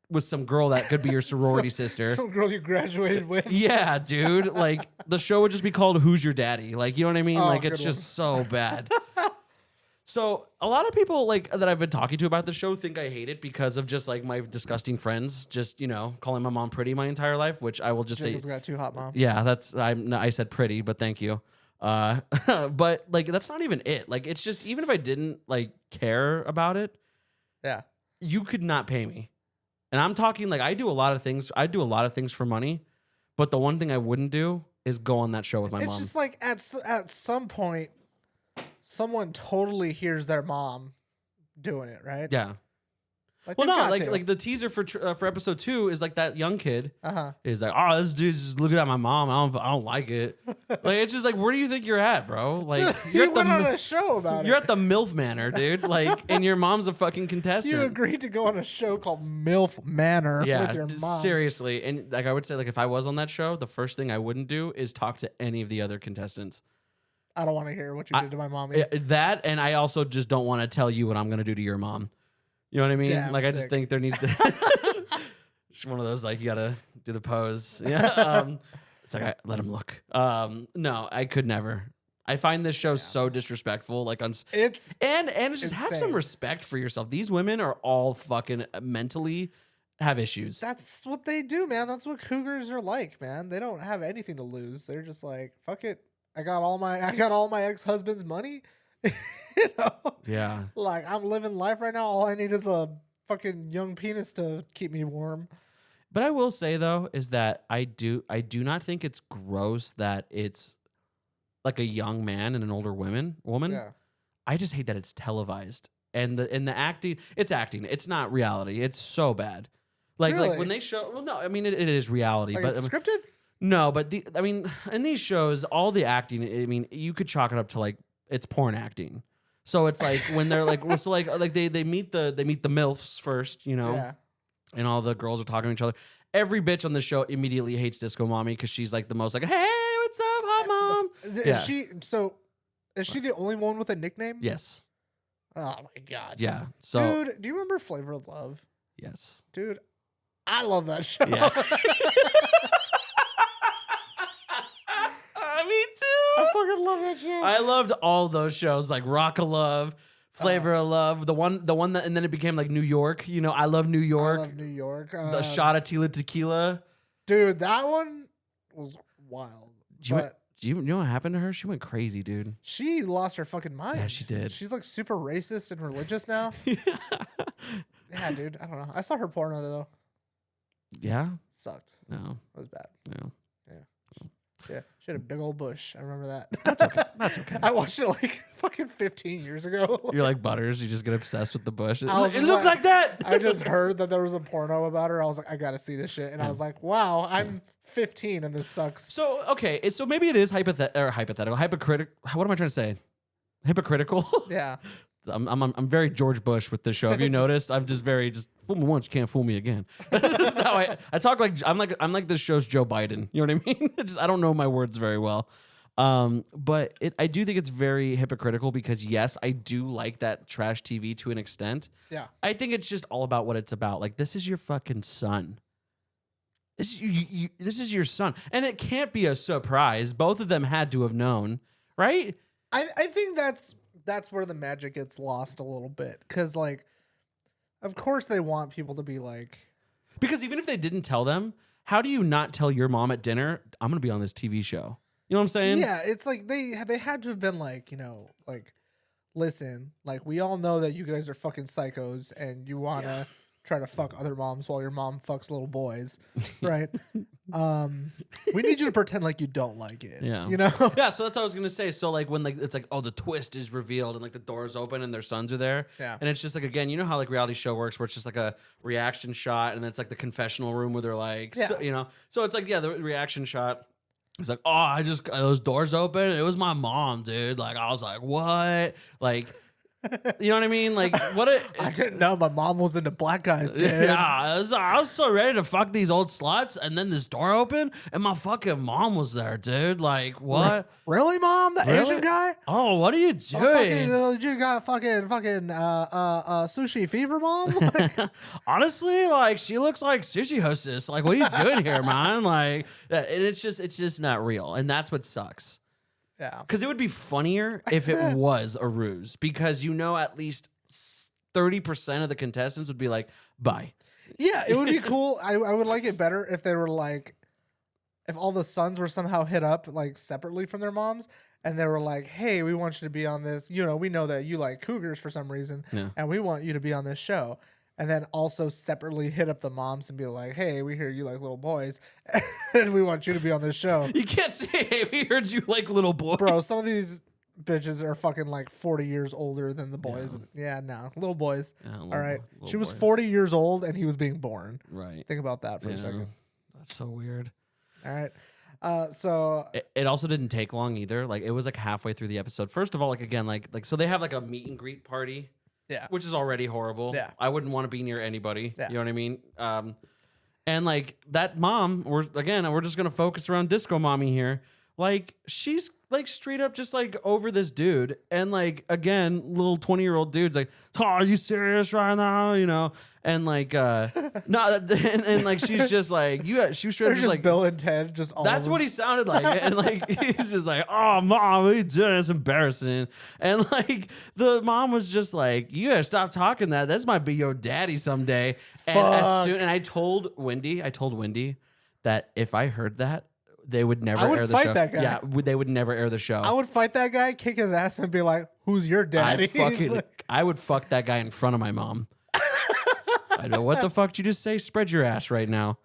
with some girl that could be your sorority sister." Some girl you graduated with. Yeah, dude. Like the show would just be called Who's Your Daddy? Like, you know what I mean? Oh, Like good it's just so bad. So a lot of people like that I've been talking to about the show think I hate it because of just like my disgusting friends, just, you know, calling my mom pretty my entire life, which I will just Jacob's say, got two hot moms. yeah, I said pretty, but thank you. But like, that's not even it. Like, it's just, even if I didn't like care about it, Yeah. you could not pay me. And I'm talking like, I do a lot of things for money, but the one thing I wouldn't do is go on that show with my It's mom. just like at some point, someone totally hears their mom doing it, right? Yeah. Like, Well, they've no, got to. like the teaser for episode 2 is like that young kid Uh-huh. is like, "Oh, this dude's just looking at my mom. I don't like it." Like, it's just like, where do you think you're at, bro? Like, You went on a show about you're it. at the MILF Manor, dude. Like, and your mom's a fucking contestant. You agreed to go on a show called MILF Manor Yeah, with your mom. seriously. And like, I would say, like, if I was on that show, the first thing I wouldn't do is talk to any of the other contestants. I don't want to hear what you did to my mommy. That, and I also just don't want to tell you what I'm gonna do to your mom. You know what I mean? Damn Like, I just sick. think there needs to. It's one of those like, you gotta do the pose. Yeah. It's like, let him look. No, I could never. I find this show so disrespectful. Like It's and just have some insane. respect for yourself. These women are all fucking mentally have issues. that's what they do, man. That's what cougars are like, man. They don't have anything to lose. They're just like, fuck it. I got all my ex-husband's money. You know? Yeah. Like, I'm living life right now. All I need is a fucking young penis to keep me warm. But I will say though, is that I do not think it's gross that it's like a young man and an older woman. Yeah. I just hate that it's televised. And the acting, it's acting. It's not reality. It's so bad. Like Really? when they show, well, no, I mean it is reality, Like, but it's scripted? no, but I mean, in these shows, all the acting, I mean, you could chalk it up to like it's porn acting. So it's like when they're like, so like they meet the MILFs first, you know, Yeah. and all the girls are talking to each other. Every bitch on the show immediately hates Disco Mommy because she's like the most like, "Hey, what's up, hot mom?" Yeah. Is she the only one with a nickname? Yes. Oh my God. Yeah. So Dude, do you remember Flavor of Love? yes. Dude, I love that show. Yeah. Me too. I fucking love that show. I loved all those shows like Rock of Love, Flavor of Love, the one that, and then it became like New York. You know, I love New I York. love New York. The shot of Tila Tequila. Dude, that one was wild. Do you, But you know what happened to her? She went crazy, dude. She lost her fucking mind. Yeah, she did. She's like super racist and religious now. Yeah, dude. I don't know. I saw her porno though. Yeah? Sucked. No. It was bad. No. Yeah, she had a big old bush. I remember that. That's okay. That's okay. I watched it like fucking 15 years ago. You're like Butters. You just get obsessed with the bush. It, I was it just looked like that. I just heard that there was a porno about her. I was like, I gotta see this shit. And I was like, wow, I'm 15 and this sucks. So, okay. So maybe it is hypothetical. Hypocritical. What am I trying to say? Hypocritical? Yeah. I'm very George Bush with this show. Have you noticed? I'm just very fool me once, you can't fool me again. This is how I talk like I'm like this show's Joe Biden. You know what I mean? I don't know my words very well. But I do think it's very hypocritical because yes, I do like that trash TV to an extent. Yeah. I think it's just all about what it's about. Like this is your fucking son. This is your son, and it can't be a surprise. Both of them had to have known, right? I think that's where the magic gets lost a little bit. Cause like, of course they want people to be like, because even if they didn't tell them, how do you not tell your mom at dinner, I'm going to be on this TV show? You know what I'm saying? yeah, it's like they had to have been like, you know, like, listen, like we all know that you guys are fucking psychos and you want to try to fuck other moms while your mom fucks little boys, right? We need you to pretend like you don't like it. Yeah. You know? Yeah, so that's what I was gonna say. So like when like it's like, oh, the twist is revealed and like the doors open and their sons are there. Yeah. And it's just like, again, you know how like reality show works where it's just like a reaction shot and then it's like the confessional room where they're like, Yeah. so, you know. So it's like, yeah, the reaction shot. It's like, oh, I just those doors open. It was my mom, dude. Like I was like, what? Like, you know what I mean? Like what? I didn't know my mom was into black guys, dude. Yeah, I was so ready to fuck these old sluts, and then this door opened, and my fucking mom was there, dude. Like, what? Really, mom? The Really? Asian guy? Oh, what are you doing? You got fucking sushi fever, mom? Honestly, like, she looks like sushi hostess. Like, what are you doing here, man? Like, and it's just not real, and that's what sucks. Yeah. Because it would be funnier if it was a ruse, because you know at least 30% of the contestants would be like, bye. Yeah, it would be cool. I would like it better if they were like, if all the sons were somehow hit up like separately from their moms and they were like, hey, we want you to be on this. You know, we know that you like cougars for some reason and we want you to be on this show. And then also separately hit up the moms and be like, hey, we hear you like little boys and we want you to be on this show. You can't say, hey, we heard you like little boys. Bro, some of these bitches are fucking like 40 years older than the boys. Yeah, no, little boys. Yeah, All right. little She was boys. 40 years old and he was being born. Right. Think about that for a Yeah. second. That's so weird. All right. So It also didn't take long either. Like it was like halfway through the episode. First of all, like again, like so they have like a meet and greet party. yeah. Which is already horrible. Yeah. I wouldn't want to be near anybody. Yeah. You know what I mean? And like that mom, we're just gonna focus around Disco Mommy here. Like she's like straight up just like over this dude, and like again, little 20-year-old dude's like, oh, are you serious right now? You know, and like no, and like she's just like she was straight They're up just just like Bill and Ted, just all that's of what them. he sounded like. And like he's just like, oh mom, what are you doing? It's embarrassing. And like the mom was just like, you gotta stop talking that. This might be your daddy someday. And I told Wendy that if I heard that, they would never I would air the fight show. that guy. Yeah, they would never air the show. I would fight that guy, kick his ass, and be like, "Who's your daddy?" I would fuck that guy in front of my mom. I know what the fuck did you just say? Spread your ass right now.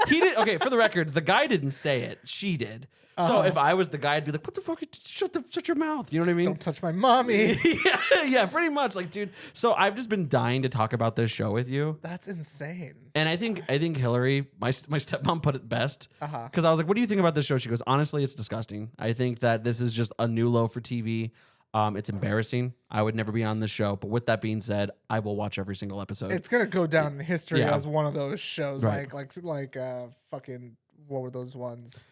He did. Okay, for the record, the guy didn't say it. She did. So if I was the guy, I'd be like, "What the fuck? Shut your mouth." You know what I mean? Don't touch my mommy. yeah, pretty much. Like, dude. So I've just been dying to talk about this show with you, That's insane. and I think Hillary, my stepmom, put it best. Uh-huh. Because I was like, "What do you think about this show?" She goes, "Honestly, it's disgusting. I think that this is just a new low for TV. It's embarrassing. I would never be on this show. But with that being said, I will watch every single episode." It's gonna go down in history Yeah. as one of those shows, Right. like fucking what were those ones?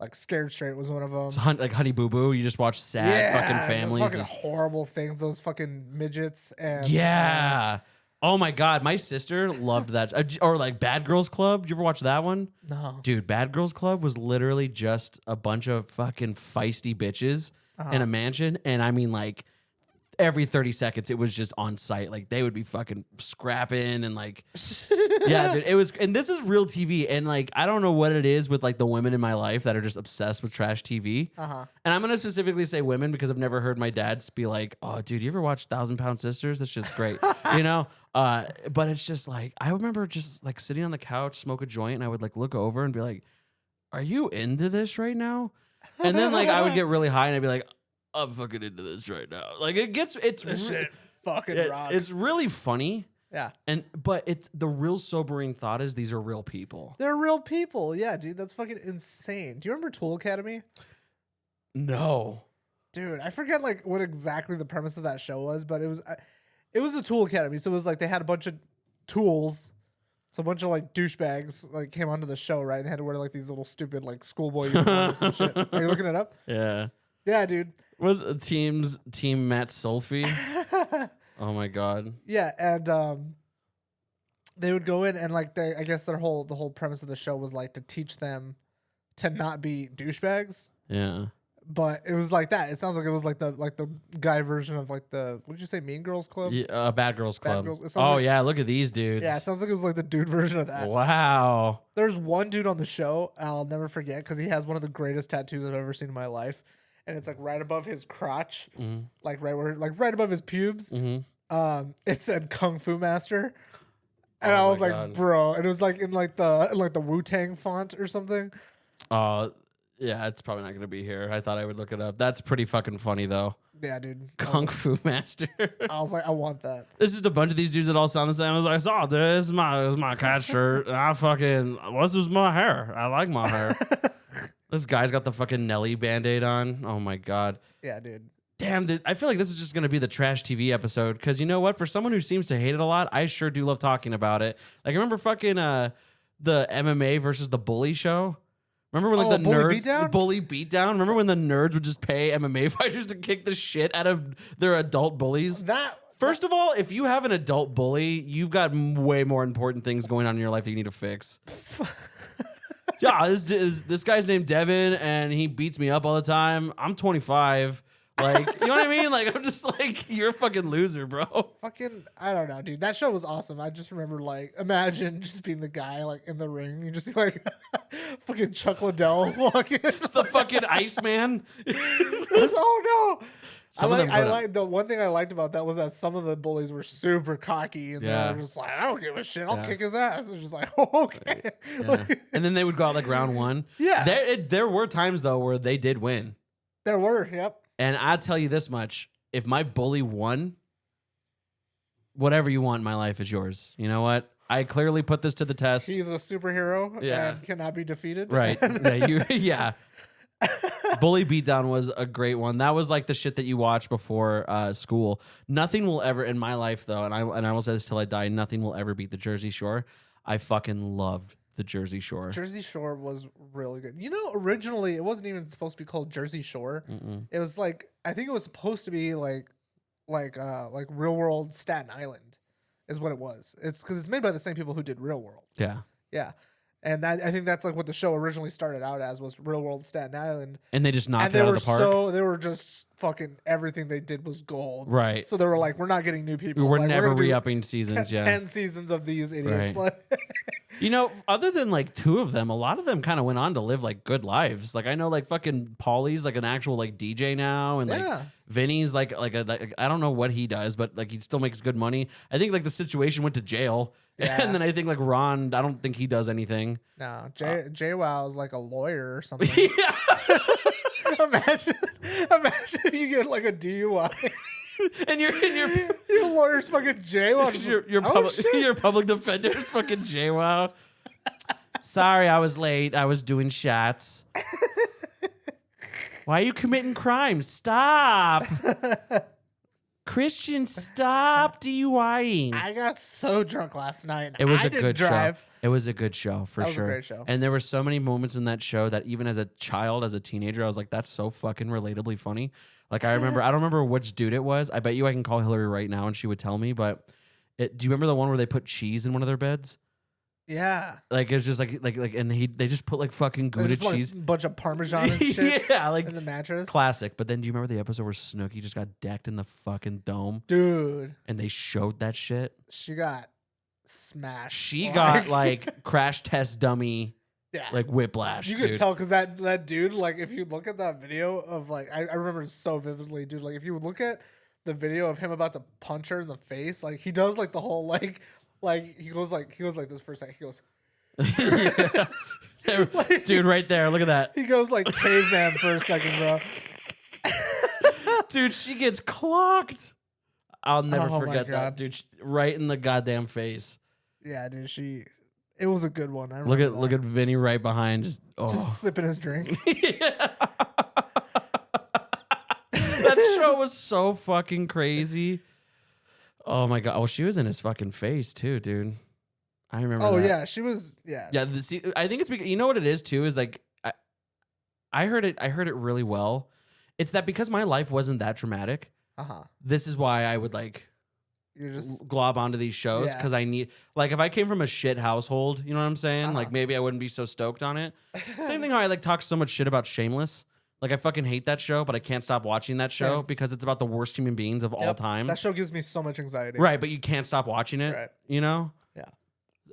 Like Scared Straight was one of them. It's like Honey Boo Boo. You just watch sad fucking families. Those fucking horrible things. Those fucking midgets and Yeah. Oh my God. My sister loved that. Or like Bad Girls Club. Did you ever watch that one? no. Dude, Bad Girls Club was literally just a bunch of fucking feisty bitches in a mansion. And I mean, like, every 30 seconds it was just on site. Like they would be fucking scrapping and like, yeah, dude, it was, and this is real TV. And like, I don't know what it is with like the women in my life that are just obsessed with trash TV. And I'm going to specifically say women because I've never heard my dad be like, oh dude, you ever watch 1,000 Pound Sisters? That shit's great. You know? But it's just like, I remember just like sitting on the couch, smoke a joint, and I would like look over and be like, are you into this right now? And then like I would get really high and I'd be like, I'm fucking into this right now. Like it's This shit fucking rocks. It's really funny. Yeah. But it's the real sobering thought is these are real people. They're real people. Yeah, dude, that's fucking insane. Do you remember Tool Academy? No. Dude, I forget like what exactly the premise of that show was, but it was the Tool Academy. So it was like they had a bunch of tools. So a bunch of like douchebags like came onto the show, right? And they had to wear like these little stupid like schoolboy uniforms and shit. Are you looking it up? Yeah. Yeah, dude. Was Team Matt Sulfi? Oh my god. Yeah, and they would go in and like I guess the whole premise of the show was like to teach them to not be douchebags. Yeah. But it was like that. It sounds like it was like the guy version of like the, what did you say, Mean Girls Club? Yeah, Bad Girls Club. Girls. It sounds Oh like- yeah, look at these dudes. Yeah, it sounds like it was like the dude version of that. Wow. There's one dude on the show, and I'll never forget because he has one of the greatest tattoos I've ever seen in my life, and it's like right above his crotch, like right above his pubes. It said Kung Fu Master, and I was like, God. bro, and it was like in like the Wu-Tang font or something. Yeah, it's probably not gonna be here. I thought I would look it up. That's pretty fucking funny though. Yeah, dude. Kung Fu Master. I was like, I want that. It's just a bunch of these dudes that all sound the same. I was like, I saw this is my cat shirt. And I fucking what's this my hair? I like my hair. This guy's got the fucking Nelly Band-Aid on. Oh my god. Yeah, dude. Damn, I feel like this is just gonna be the trash TV episode. Because you know what? For someone who seems to hate it a lot, I sure do love talking about it. Like I remember fucking the MMA versus the bully show. Remember when like the Bully nerds Beatdown? Bully Beatdown? Remember when the nerds would just pay MMA fighters to kick the shit out of their adult bullies? First of all, if you have an adult bully, you've got way more important things going on in your life that you need to fix. Yeah, this guy's named Devin, and he beats me up all the time. I'm 25. Like, you know what I mean? Like, I'm just like, you're a fucking loser, bro. Fucking, I don't know, dude. That show was awesome. I just remember, like, imagine just being the guy, like, in the ring. You just see, like, fucking Chuck Liddell walking. It's the fucking Iceman. Oh, no. Some of them I put like the one thing I liked about that was that some of the bullies were super cocky and Yeah. they were just like, I don't give a shit. I'll Yeah. kick his ass. It's just like, oh, okay. Yeah. Like, And then they would go out like round one. Yeah. There were times, though, where they did win. there were, yep. And I'll tell you this much. If my bully won, whatever you want in my life is yours. You know what? I clearly put this to the test. He's a superhero Yeah. and cannot be defeated. Right. Yeah. Bully Beatdown was a great one. That was like the shit that you watch before school. Nothing will ever in my life though, and I will say this till I die, nothing will ever beat the Jersey Shore. I fucking loved the Jersey Shore. Jersey Shore was really good. You know, originally it wasn't even supposed to be called Jersey Shore. It was like, I think it was supposed to be like Real World Staten Island is what it was. It's because it's made by the same people who did Real World. Yeah. Yeah. And I think that's like what the show originally started out as, was Real World Staten Island. And they just knocked And it they out were of the park. they were just fucking, everything they did was gold. Right. So they were like, we're not getting new people. We're Like, never gonna do re-upping seasons. 10 seasons of these idiots. Right. Like, You know, other than like two of them, a lot of them kind of went on to live like good lives. Like I know like fucking Paulie's like an actual like DJ now, and like Yeah. Vinny's like I don't know what he does, but like he still makes good money. I think like the situation went to jail, Yeah. and then I think like Ron, I don't think he does anything. no, JWoww is like a lawyer or something. Yeah. imagine you get like a DUI. And your Your lawyer's fucking JWoww. your Oh, public shit. your public defender is fucking JWoww. Sorry, I was late. I was doing shots. Why are you committing crimes? Stop. Christian, stop DUIing. I got so drunk last night. It was I a didn't good drive. show. It was a good show for That was a sure. great show. And there were so many moments in that show that even as a child, as a teenager, I was like, that's so fucking relatably funny. Like I don't remember which dude it was. I bet you I can call Hillary right now and she would tell me. But do you remember the one where they put cheese in one of their beds? Yeah. Like it's just like, and they just put like fucking There's Gouda just, like, cheese. a bunch of Parmesan and shit Yeah, like in the mattress. classic. But then do you remember the episode where Snooki just got decked in the fucking dome? Dude, And they showed that shit? she got smashed. She got like crash test dummy, yeah. like whiplash. You could dude. tell because that dude, like, if you look at that video of like, I remember it so vividly, dude. Like, if you look at the video of him about to punch her in the face, like he does like the whole like he goes like this for a second. He goes, like, dude, right there. Look at that. he goes like caveman for a second, bro. Dude, she gets clocked. I'll never Oh my forget that, God. dude. Right in the goddamn face. Yeah, dude. It was a good one. I Look remember at Vinny right behind. Just sipping his drink. That show was so fucking crazy. Oh my god! Oh, she was in his fucking face too, dude. I remember. Oh that. yeah, she was. Yeah. Yeah. See, I think it's because you know what it is too is like I heard it really well. It's that because my life wasn't that traumatic. This is why I would like You're just glob onto these shows Yeah. because I need like if I came from a shit household, you know what I'm saying? Uh-huh. Like maybe I wouldn't be so stoked on it. Same thing how I like talk so much shit about Shameless. Like I fucking hate that show, but I can't stop watching that show Same. because it's about the worst human beings of all Yep. time. That show gives me so much anxiety. Right, but you can't stop watching it. Right. You know? Yeah.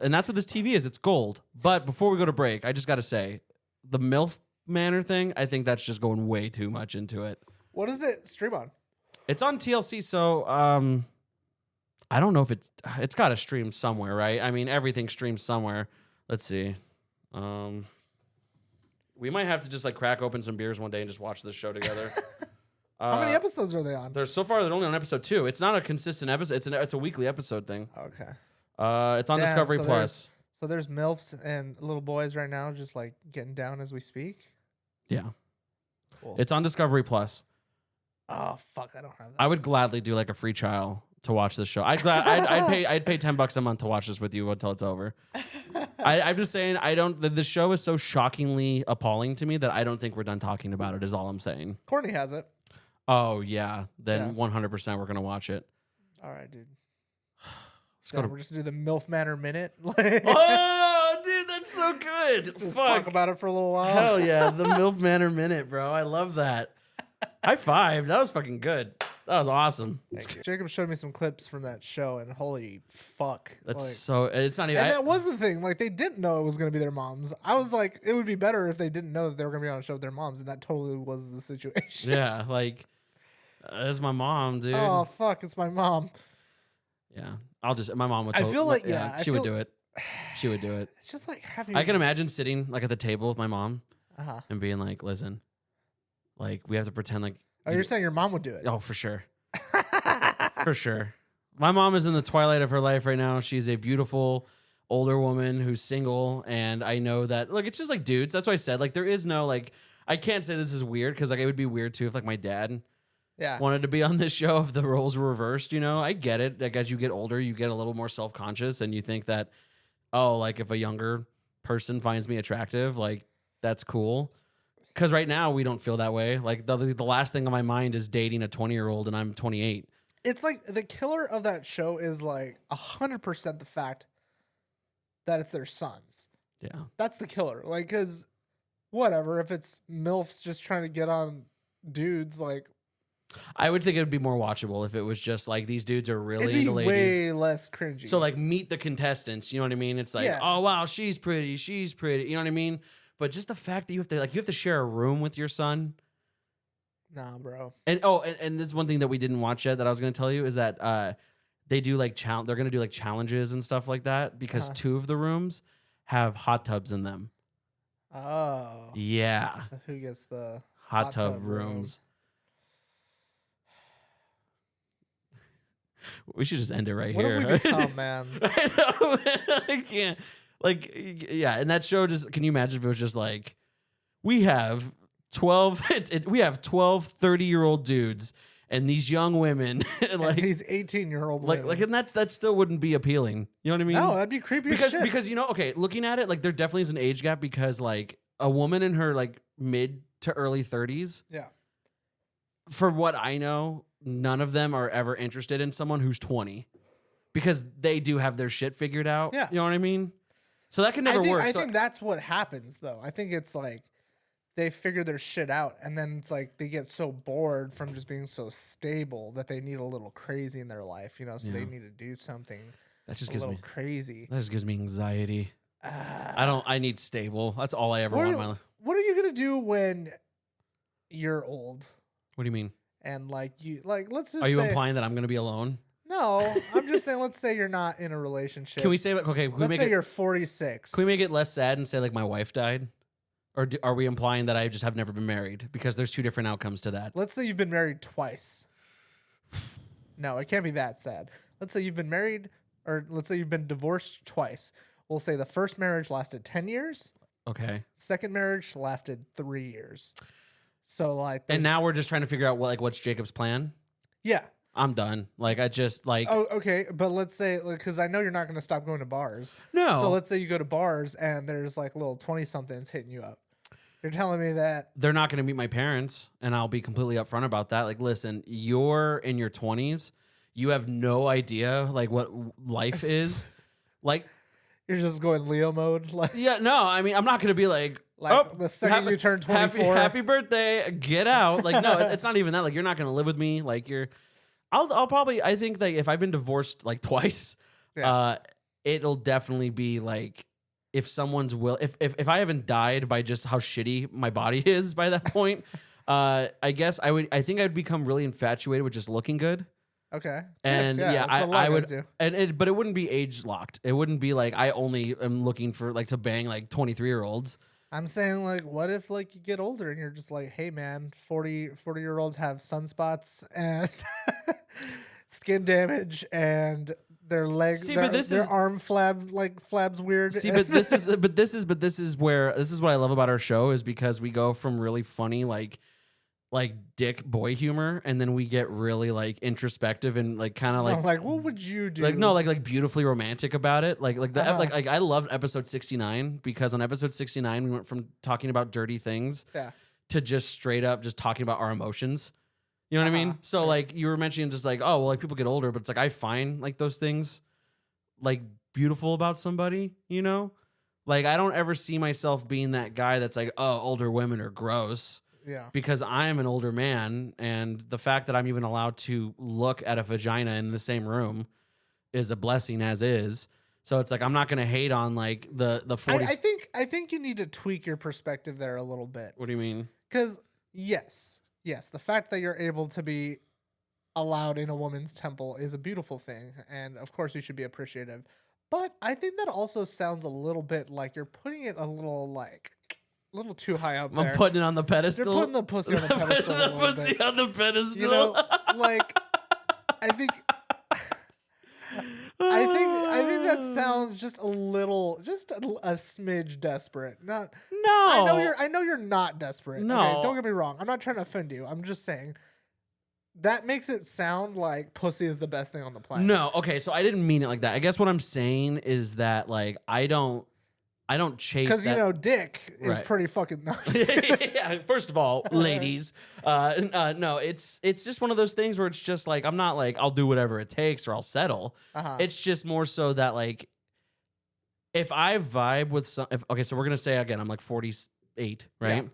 And that's what this TV is. It's gold. But before we go to break, I just got to say, the MILF Manor thing, I think that's just going way too much into it. What does it stream on? It's on TLC, so I don't know if it's got to stream somewhere, right? I mean, everything streams somewhere. Let's see. We might have to just like crack open some beers one day and just watch this show together. How many episodes are they on? They're only on episode 2. It's not a consistent episode. It's a weekly episode thing. Okay. It's on Damn, Discovery so Plus. So there's MILFs and little boys right now just like getting down as we speak. Yeah. Cool. It's on Discovery Plus. Oh fuck, I don't have that. I would gladly do like a free trial to watch this show. I'd pay $10 a month to watch this with you until it's over. I'm just saying the show is so shockingly appalling to me that I don't think we're done talking about it is all I'm saying. Courtney has it. Oh yeah. Then Yeah. 100% we're gonna watch it. All right, dude. go to- We're just gonna do the MILF Manor minute. Oh dude, that's so good. Just Fuck. talk about it for a little while. Hell yeah, the MILF Manor minute, bro. I love that. High five. That was fucking good. That was awesome. Thank you. Jacob showed me some clips from that show, and holy fuck, That's like, so. It's not even. and that was the thing. Like they didn't know it was gonna be their moms. I was like, it would be better if they didn't know that they were gonna be on a show with their moms, and that totally was the situation. Yeah, like that's my mom, dude. Oh fuck, it's my mom. Yeah, my mom would. I feel like- yeah, I she would feel- do it. She would do it. It's just like having. I can imagine sitting like at the table with my mom Uh-huh. and being like, "Listen, like we have to pretend like." Oh, you're saying your mom would do it? Oh, for sure, for sure. My mom is in the twilight of her life right now. She's a beautiful older woman who's single, and I know that. Look, it's just like dudes. That's why I said like there is no like. I can't say this is weird because like it would be weird too if like my dad Yeah. wanted to be on this show if the roles were reversed. You know, I get it. Like as you get older, you get a little more self conscious, and you think that, oh, like if a younger person finds me attractive, like that's cool. Because right now we don't feel that way. Like the last thing on my mind is dating a 20-year-old, and I'm 28. It's like the killer of that show is like 100% the fact that it's their sons. Yeah. That's the killer. Like, cause whatever, if it's MILFs just trying to get on dudes, like I would think it would be more watchable if it was just like these dudes are really it'd be into ladies. way less cringy. So like meet the contestants, you know what I mean? It's like, Yeah. oh wow, she's pretty, you know what I mean? But just the fact that you have to share a room with your son. nah, bro. And and this is one thing that we didn't watch yet that I was going to tell you is that they do like they're going to do like challenges and stuff like that because 2 of the rooms have hot tubs in them. Oh. Yeah. So who gets the Hot tub rooms. We should just end it right What here. have we become, man? I know, man. I can't. Like, yeah, and that show just, can you imagine if it was just like, we have 12 30-year-old dudes and these young women Like these 18-year-old like and that still wouldn't be appealing. You know what I mean? No, that'd be creepy as shit. Because you know, okay, looking at it, like there definitely is an age gap because like a woman in her like mid to early 30s, yeah. for what I know, none of them are ever interested in someone who's 20 because they do have their shit figured out. Yeah. You know what I mean? So that can never work. I So think that's what happens, though. I think it's like they figure their shit out, and then it's like they get so bored from just being so stable that they need a little crazy in their life, you know. So they need to do something that just a gives little me crazy. that just gives me anxiety. I need stable. That's all I ever want in my life. What are you gonna do when you're old What do you mean? and let's just Are you say, implying that I'm going to be alone? no, I'm just saying, let's say you're not in a relationship. Can we say like, okay? Can we Let's make say it? you're 46. Can we make it less sad and say like my wife died? Or are we implying that I just have never been married? Because there's two different outcomes to that. Let's say you've been married twice. No, it can't be that sad. Let's say you've been married, or let's say you've been divorced twice. We'll say the first marriage lasted 10 years. Okay. Second marriage lasted 3 years. So like, And now there's- we're just trying to figure out what's Jacob's plan. yeah. I'm done. Like I just like Oh, okay. But let's say, because I know you're not going to stop going to bars. no. So let's say you go to bars and there's like little 20-somethings hitting you up. You're telling me that They're not going to meet my parents, and I'll be completely upfront about that. Like, listen, you're in your 20s. You have no idea like what life is. Like, you're just going Leo mode. Like, yeah, no, I mean, I'm not going to be like, the second you turn 24. happy birthday, get out. Like, no, it's not even that. Like, you're not going to live with me. Like, I'll probably, I think that if I've been divorced like twice, Yeah. It'll definitely be like, if someone's if I haven't died by just how shitty my body is by that point, I guess I think I'd become really infatuated with just looking good. Okay. And that's what a lot I of would, guys do. but it wouldn't be age locked. It wouldn't be like I only am looking for like to bang like 23-year-olds. I'm saying, like, what if like you get older and you're just like, hey man, 40-year-olds have sunspots and skin damage and their legs, See, but their arm flabs weird. See, but this is what I love about our show is because we go from really funny like dick boy humor, and then we get really like introspective and like kind of like I'm like, what would you do? like no like beautifully romantic about it. Like Uh-huh. like I loved episode 69 because on episode 69 we went from talking about dirty things Yeah. to just straight up just talking about our emotions. You know what I mean? Uh-huh, So sure. like you were mentioning just like, oh well, like people get older, but it's like I find like those things like beautiful about somebody, you know? Like I don't ever see myself being that guy that's like, oh, older women are gross. Yeah. Because I am an older man, and the fact that I'm even allowed to look at a vagina in the same room is a blessing as is. So it's like I'm not gonna hate on like the 40. I think you need to tweak your perspective there a little bit. What do you mean? Because yes, the fact that you're able to be allowed in a woman's temple is a beautiful thing, and of course you should be appreciative. But I think that also sounds a little bit like you're putting it a little too high up there. I'm putting it on the pedestal. You're putting the pussy on the pedestal. a the little pussy bit. on the pedestal. You know, like I think that sounds just a little, just a smidge desperate. Not. no. I know you're not desperate. No. Okay, don't get me wrong. I'm not trying to offend you. I'm just saying that makes it sound like pussy is the best thing on the planet. No, okay, so I didn't mean it like that. I guess what I'm saying is that like I don't chase because that. dick is Right. pretty fucking nice. Yeah, first of all, ladies, no, it's just one of those things where it's just like I'm not like I'll do whatever it takes or I'll settle. Uh-huh. It's just more so that like if I vibe with okay, so we're gonna say again I'm like 48, right? Yeah.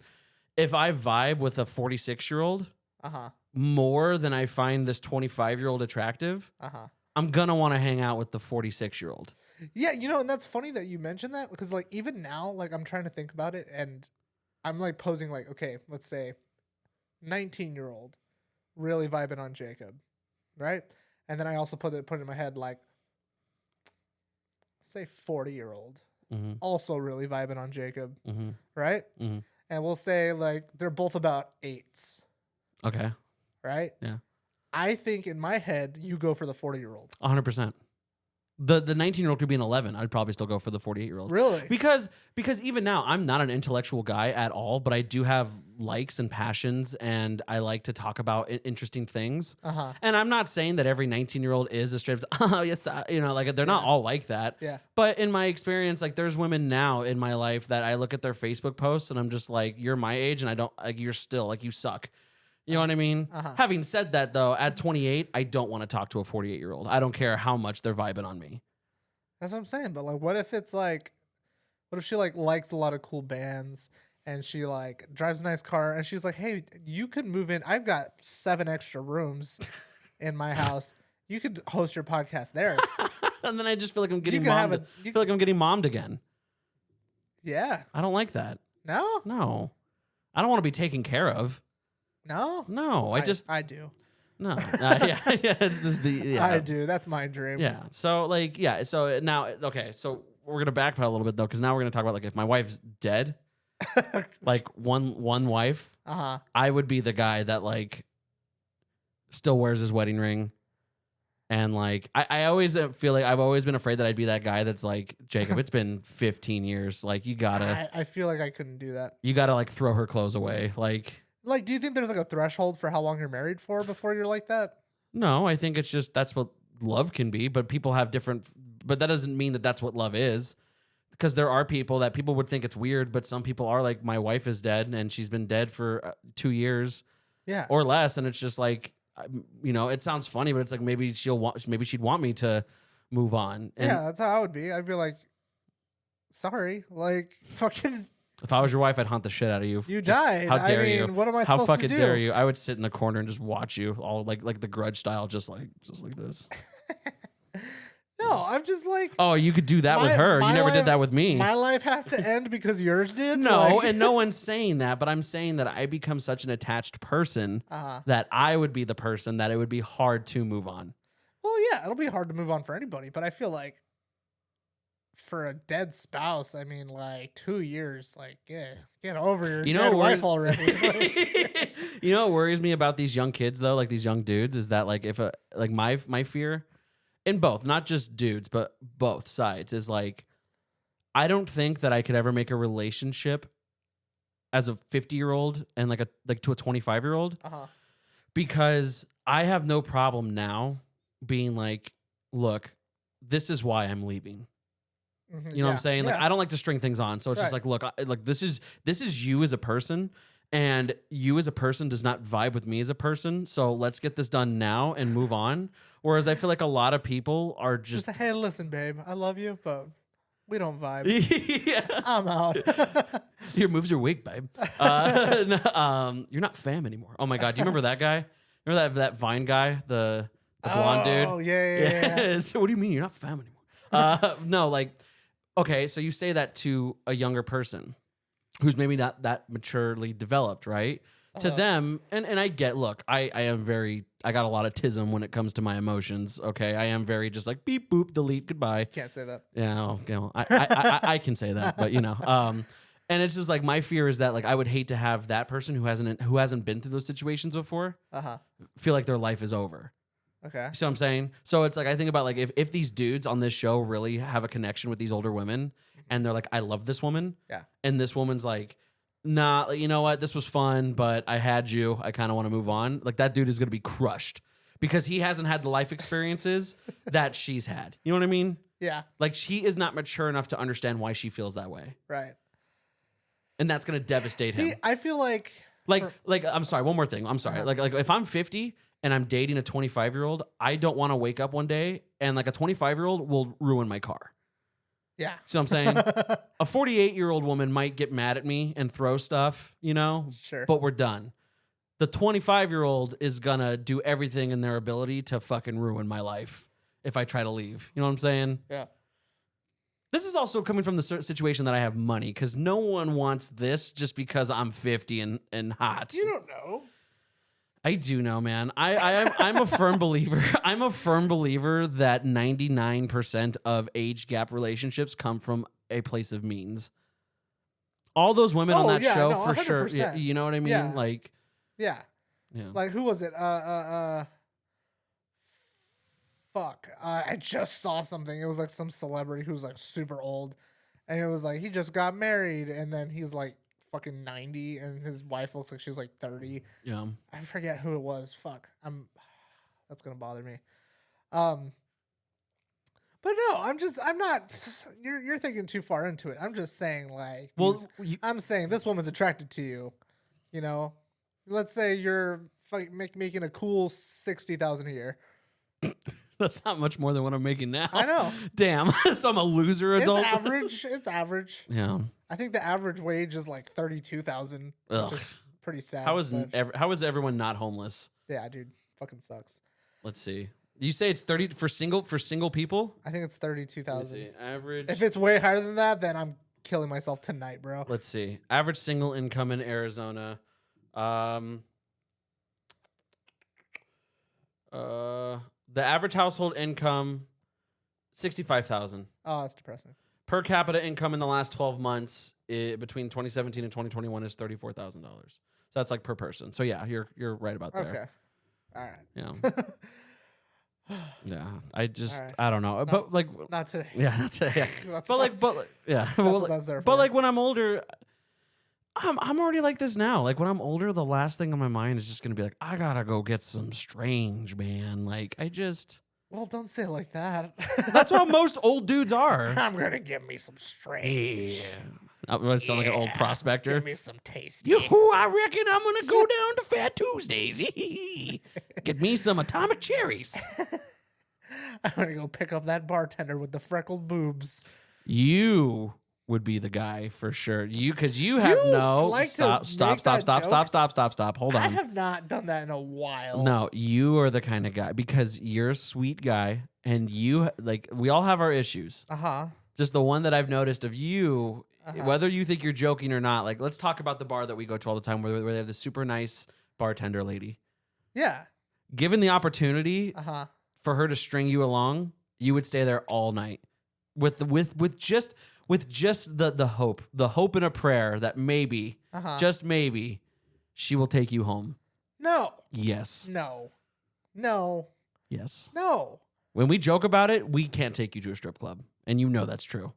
If I vibe with a 46-year-old Uh-huh. more than I find this 25-year-old attractive, Uh-huh. I'm gonna want to hang out with the 46-year-old. Yeah, and that's funny that you mentioned that because like even now, like I'm trying to think about it and I'm like posing like, okay, let's say 19-year-old really vibing on Jacob, right? And then I also put it in my head like say 40-year-old Mm-hmm. also really vibing on Jacob, Mm-hmm. right? Mm-hmm. And we'll say like they're both about 8s, Okay. right? Yeah. I think in my head you go for the 40-year-old. 100%. The 19-year-old could be an 11. I'd probably still go for the 48-year-old. Really? Because even now, I'm not an intellectual guy at all, but I do have likes and passions, and I like to talk about interesting things. Uh-huh. And I'm not saying that every 19-year-old is a straight up, oh, yes, like they're not all like that. Yeah. But in my experience, like there's women now in my life that I look at their Facebook posts and I'm just like, you're my age and I don't, like, you're still, like, you suck. You know what I mean? Uh-huh. Having said that, though, at 28, I don't want to talk to a 48-year-old. I don't care how much they're vibing on me. That's what I'm saying. But like, what if it's like, What if she like likes a lot of cool bands and she like drives a nice car and she's like, hey, you could move in. I've got 7 extra rooms in my house. You could host your podcast there. And then I just feel like I'm getting could have mommed. I feel like I'm getting mommed again. Yeah. I don't like that. No? No. I don't want to be taken care of. No? No, I do. no. Yeah, it's just I do. That's my dream. Yeah. So like, yeah. So now, okay. So we're gonna backpedal a little bit though, because now we're gonna talk about like if my wife's dead, like one wife, I would be the guy that like still wears his wedding ring. And like, I always feel like I've always been afraid that I'd be that guy that's like, Jacob, it's been 15 years. Like you gotta, I feel like I couldn't do that. you gotta like throw her clothes away. Like, do you think there's like a threshold for how long you're married for before you're like that? no, I think it's just, that's what love can be, but people have different, but that doesn't mean that that's what love is. Because there are people that people would think it's weird, but some people are like, my wife is dead and she's been dead for 2 years Yeah. or less. And it's just like, you know, it sounds funny, but it's like, maybe she'd want me to move on. And yeah, that's how I would be. I'd be like, sorry, like fucking if I was your wife, I'd hunt the shit out of you. you Just, died. how dare you? What am I How supposed fucking to do? dare you? I would sit in the corner and just watch you all like the Grudge style, just like this. No, I'm just like, Oh, you could do that with My- her. You my never life- did that with me. my life has to end because yours did. No, Like- and no one's saying that, but I'm saying that I become such an attached person that I would be the person that it would be hard to move on. Well, yeah, it'll be hard to move on for anybody, but I feel like for a dead spouse, I mean, like 2 years, like get over your You know dead what wife worries- already. Like, You know what worries me about these young kids though, like these young dudes, is that like if a like my fear in both, not just dudes, but both sides, is like I don't think that I could ever make a relationship as a 50-year-old and like to a 25-year-old because I have no problem now being like, look, this is why I'm leaving. You know what I'm saying? Like I don't like to string things on. So it's just like, look, this is you as a person, and you as a person does not vibe with me as a person. So let's get this done now and move on. Whereas I feel like a lot of people are just just hey, listen, babe, I love you, but we don't vibe. yeah. I'm out. Here, moves your wig, babe. You're not fam anymore. Oh my god, do you remember that guy? Remember that Vine guy, the blonde dude? Oh yeah. So what do you mean you're not fam anymore? No, like, okay, so you say that to a younger person who's maybe not that maturely developed, right? To them, and I get, look, I got a lot of tism when it comes to my emotions. Okay, I am very just like beep boop delete goodbye. Can't say that. Yeah, I can say that, but you know, and it's just like my fear is that like I would hate to have that person who hasn't been through those situations before feel like their life is over. Okay. You see what I'm saying? So it's like I think about like if these dudes on this show really have a connection with these older women and they're like, I love this woman. Yeah. And this woman's like, nah, you know what? This was fun, but I had you. I kind of want to move on. Like that dude is going to be crushed because he hasn't had the life experiences that she's had. You know what I mean? Yeah. Like she is not mature enough to understand why she feels that way. Right. And that's going to devastate him. See, I feel like Like I'm sorry, one more thing. I'm sorry. Like if I'm 50 and I'm dating a 25-year-old, I don't want to wake up one day and like a 25-year-old will ruin my car. yeah. See what I'm saying? A 48-year-old woman might get mad at me and throw stuff, you know? Sure. But we're done. The 25-year-old is gonna do everything in their ability to fucking ruin my life if I try to leave. You know what I'm saying? Yeah. This is also coming from the situation that I have money because no one wants this just because I'm 50 and hot. You don't know. I do know, man. I'm a firm believer. I'm a firm believer that 99% of age gap relationships come from a place of means. All those women on that show, no, for sure. 100%. Yeah, you know what I mean? Yeah. Like, Yeah. yeah. Like who was it? Fuck. I just saw something. It was like some celebrity who's like super old, and it was like he just got married, and then he's like fucking 90, and his wife looks like she's like 30. Yeah. I forget who it was. Fuck. That's gonna bother me. But no, I'm not. You're thinking too far into it. I'm just saying, like, Well, I'm saying this woman's attracted to you. You know, let's say you're making a cool $60,000 a year. That's not much more than what I'm making now. I know. Damn. So I'm a loser adult. It's average. It's average. Yeah. I think the average wage is like 32,000, which Ugh. is pretty sad. How is but- how is everyone not homeless? yeah, dude, fucking sucks. Let's see. You say it's 30 for single people? I think it's Let me 32,000. see. Average. If it's way higher than that, then I'm killing myself tonight, bro. Let's see. Average single income in Arizona. The average household income 65,000. Oh, that's depressing. Per capita income in the last 12 months between 2017 and 2021 is $34,000. So that's like per person. So yeah, you're right about there. Okay. All right. Yeah. Yeah. I just All right. I don't know. But like Not today. yeah, that's it. Yeah. That's But like yeah. what that's there But for. like when I'm older I'm already like this now. Like when I'm older, the last thing on my mind is just gonna be like, I gotta go get some strange, man. Like I just Well, don't say it like that. that's what most old dudes are. I'm gonna give me some strange. I sound like an old prospector. Give me some tasty. Yoo-hoo, I reckon I'm gonna go down to Fat Tuesdays. Get me some atomic cherries. I'm gonna go pick up that bartender with the freckled boobs. You would be the guy for sure. Because you have You no like to stop. make that joke? Hold I on. have not done that in a while. No, you are the kind of guy because you're a sweet guy and you like we all have our issues. Uh-huh. Just the one that I've noticed of you, Uh-huh. whether you think you're joking or not, like let's talk about the bar that we go to all the time where they have the super nice bartender lady. Yeah. Given the opportunity Uh-huh. for her to string you along, you would stay there all night with just the hope and a prayer that maybe, Uh-huh. just maybe, she will take you home. No. Yes. No. No. Yes. No. When we joke about it, we can't take you to a strip club. And you know that's true.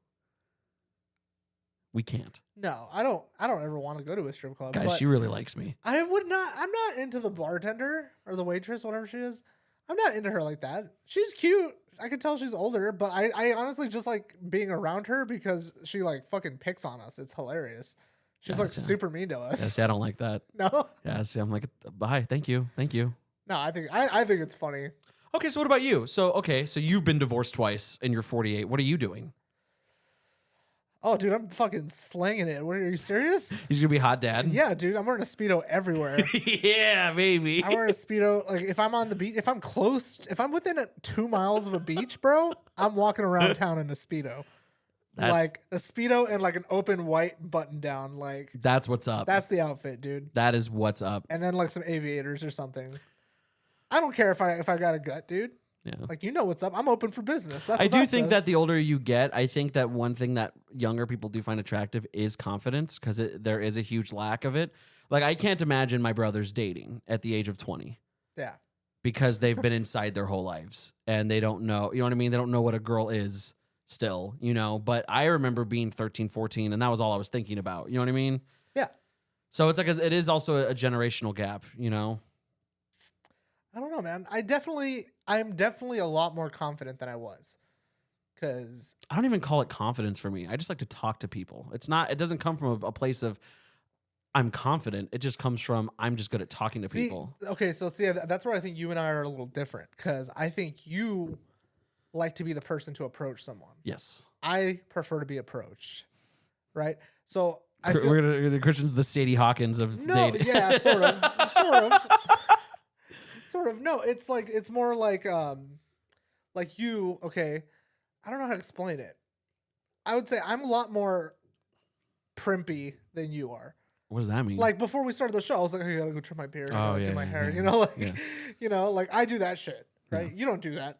We can't. No. I don't ever want to go to a strip club. Guys, but she really likes me. I would not. I'm not into the bartender or the waitress, whatever she is. I'm not into her like that. She's cute. I can tell she's older, but I honestly just like being around her because she like fucking picks on us. It's hilarious. She's like Gotcha. super mean to us. Yeah, see, I don't like that. No, Yeah, see, I'm like, bye, thank you. no. I think it's funny. Okay, so what about you? So you've been divorced twice and you're 48. What are you doing? Oh, dude, I'm fucking slanging it. What, are you serious? He's gonna be hot dad. Yeah, dude, I'm wearing a Speedo everywhere. Yeah, baby. I'm wearing a Speedo. Like, if I'm on the beach, if I'm within 2 miles of a beach, bro, I'm walking around town in a Speedo. Like a Speedo and like an open white button down. Like, that's what's up. that's the outfit, dude. That is what's up. And then like some aviators or something. I don't care if I got a gut, dude. Yeah. Like, you know what's up. I'm open for business. That's I what do that think says. that the older you get, I think that one thing that younger people do find attractive is confidence because there is a huge lack of it. Like, I can't imagine my brothers dating at the age of 20 Yeah. because they've been inside their whole lives and they don't know, you know what I mean? They don't know what a girl is still, you know? But I remember being 13, 14, and that was all I was thinking about. You know what I mean? Yeah. So it's like it is also a generational gap, you know? I don't know, man. I'm definitely a lot more confident than I was. Cause I don't even call it confidence for me. I just like to talk to people. It doesn't come from a place of I'm confident. It just comes from I'm just good at talking to people. Okay, so see, that's where I think you and I are a little different. Cause I think you like to be the person to approach someone. Yes. I prefer to be approached. Right? So I We're feel, the Christian's the Sadie Hawkins of no, dating. yeah, sort of. Sort of. No, it's like it's more like you, okay. I don't know how to explain it. I would say I'm a lot more primpy than you are. What does that mean? Like before we started the show, I was like, I gotta go trim my beard, I Oh, gotta yeah, do my yeah, hair, yeah, you know, like yeah. you know, like I do that shit, right? You don't do that,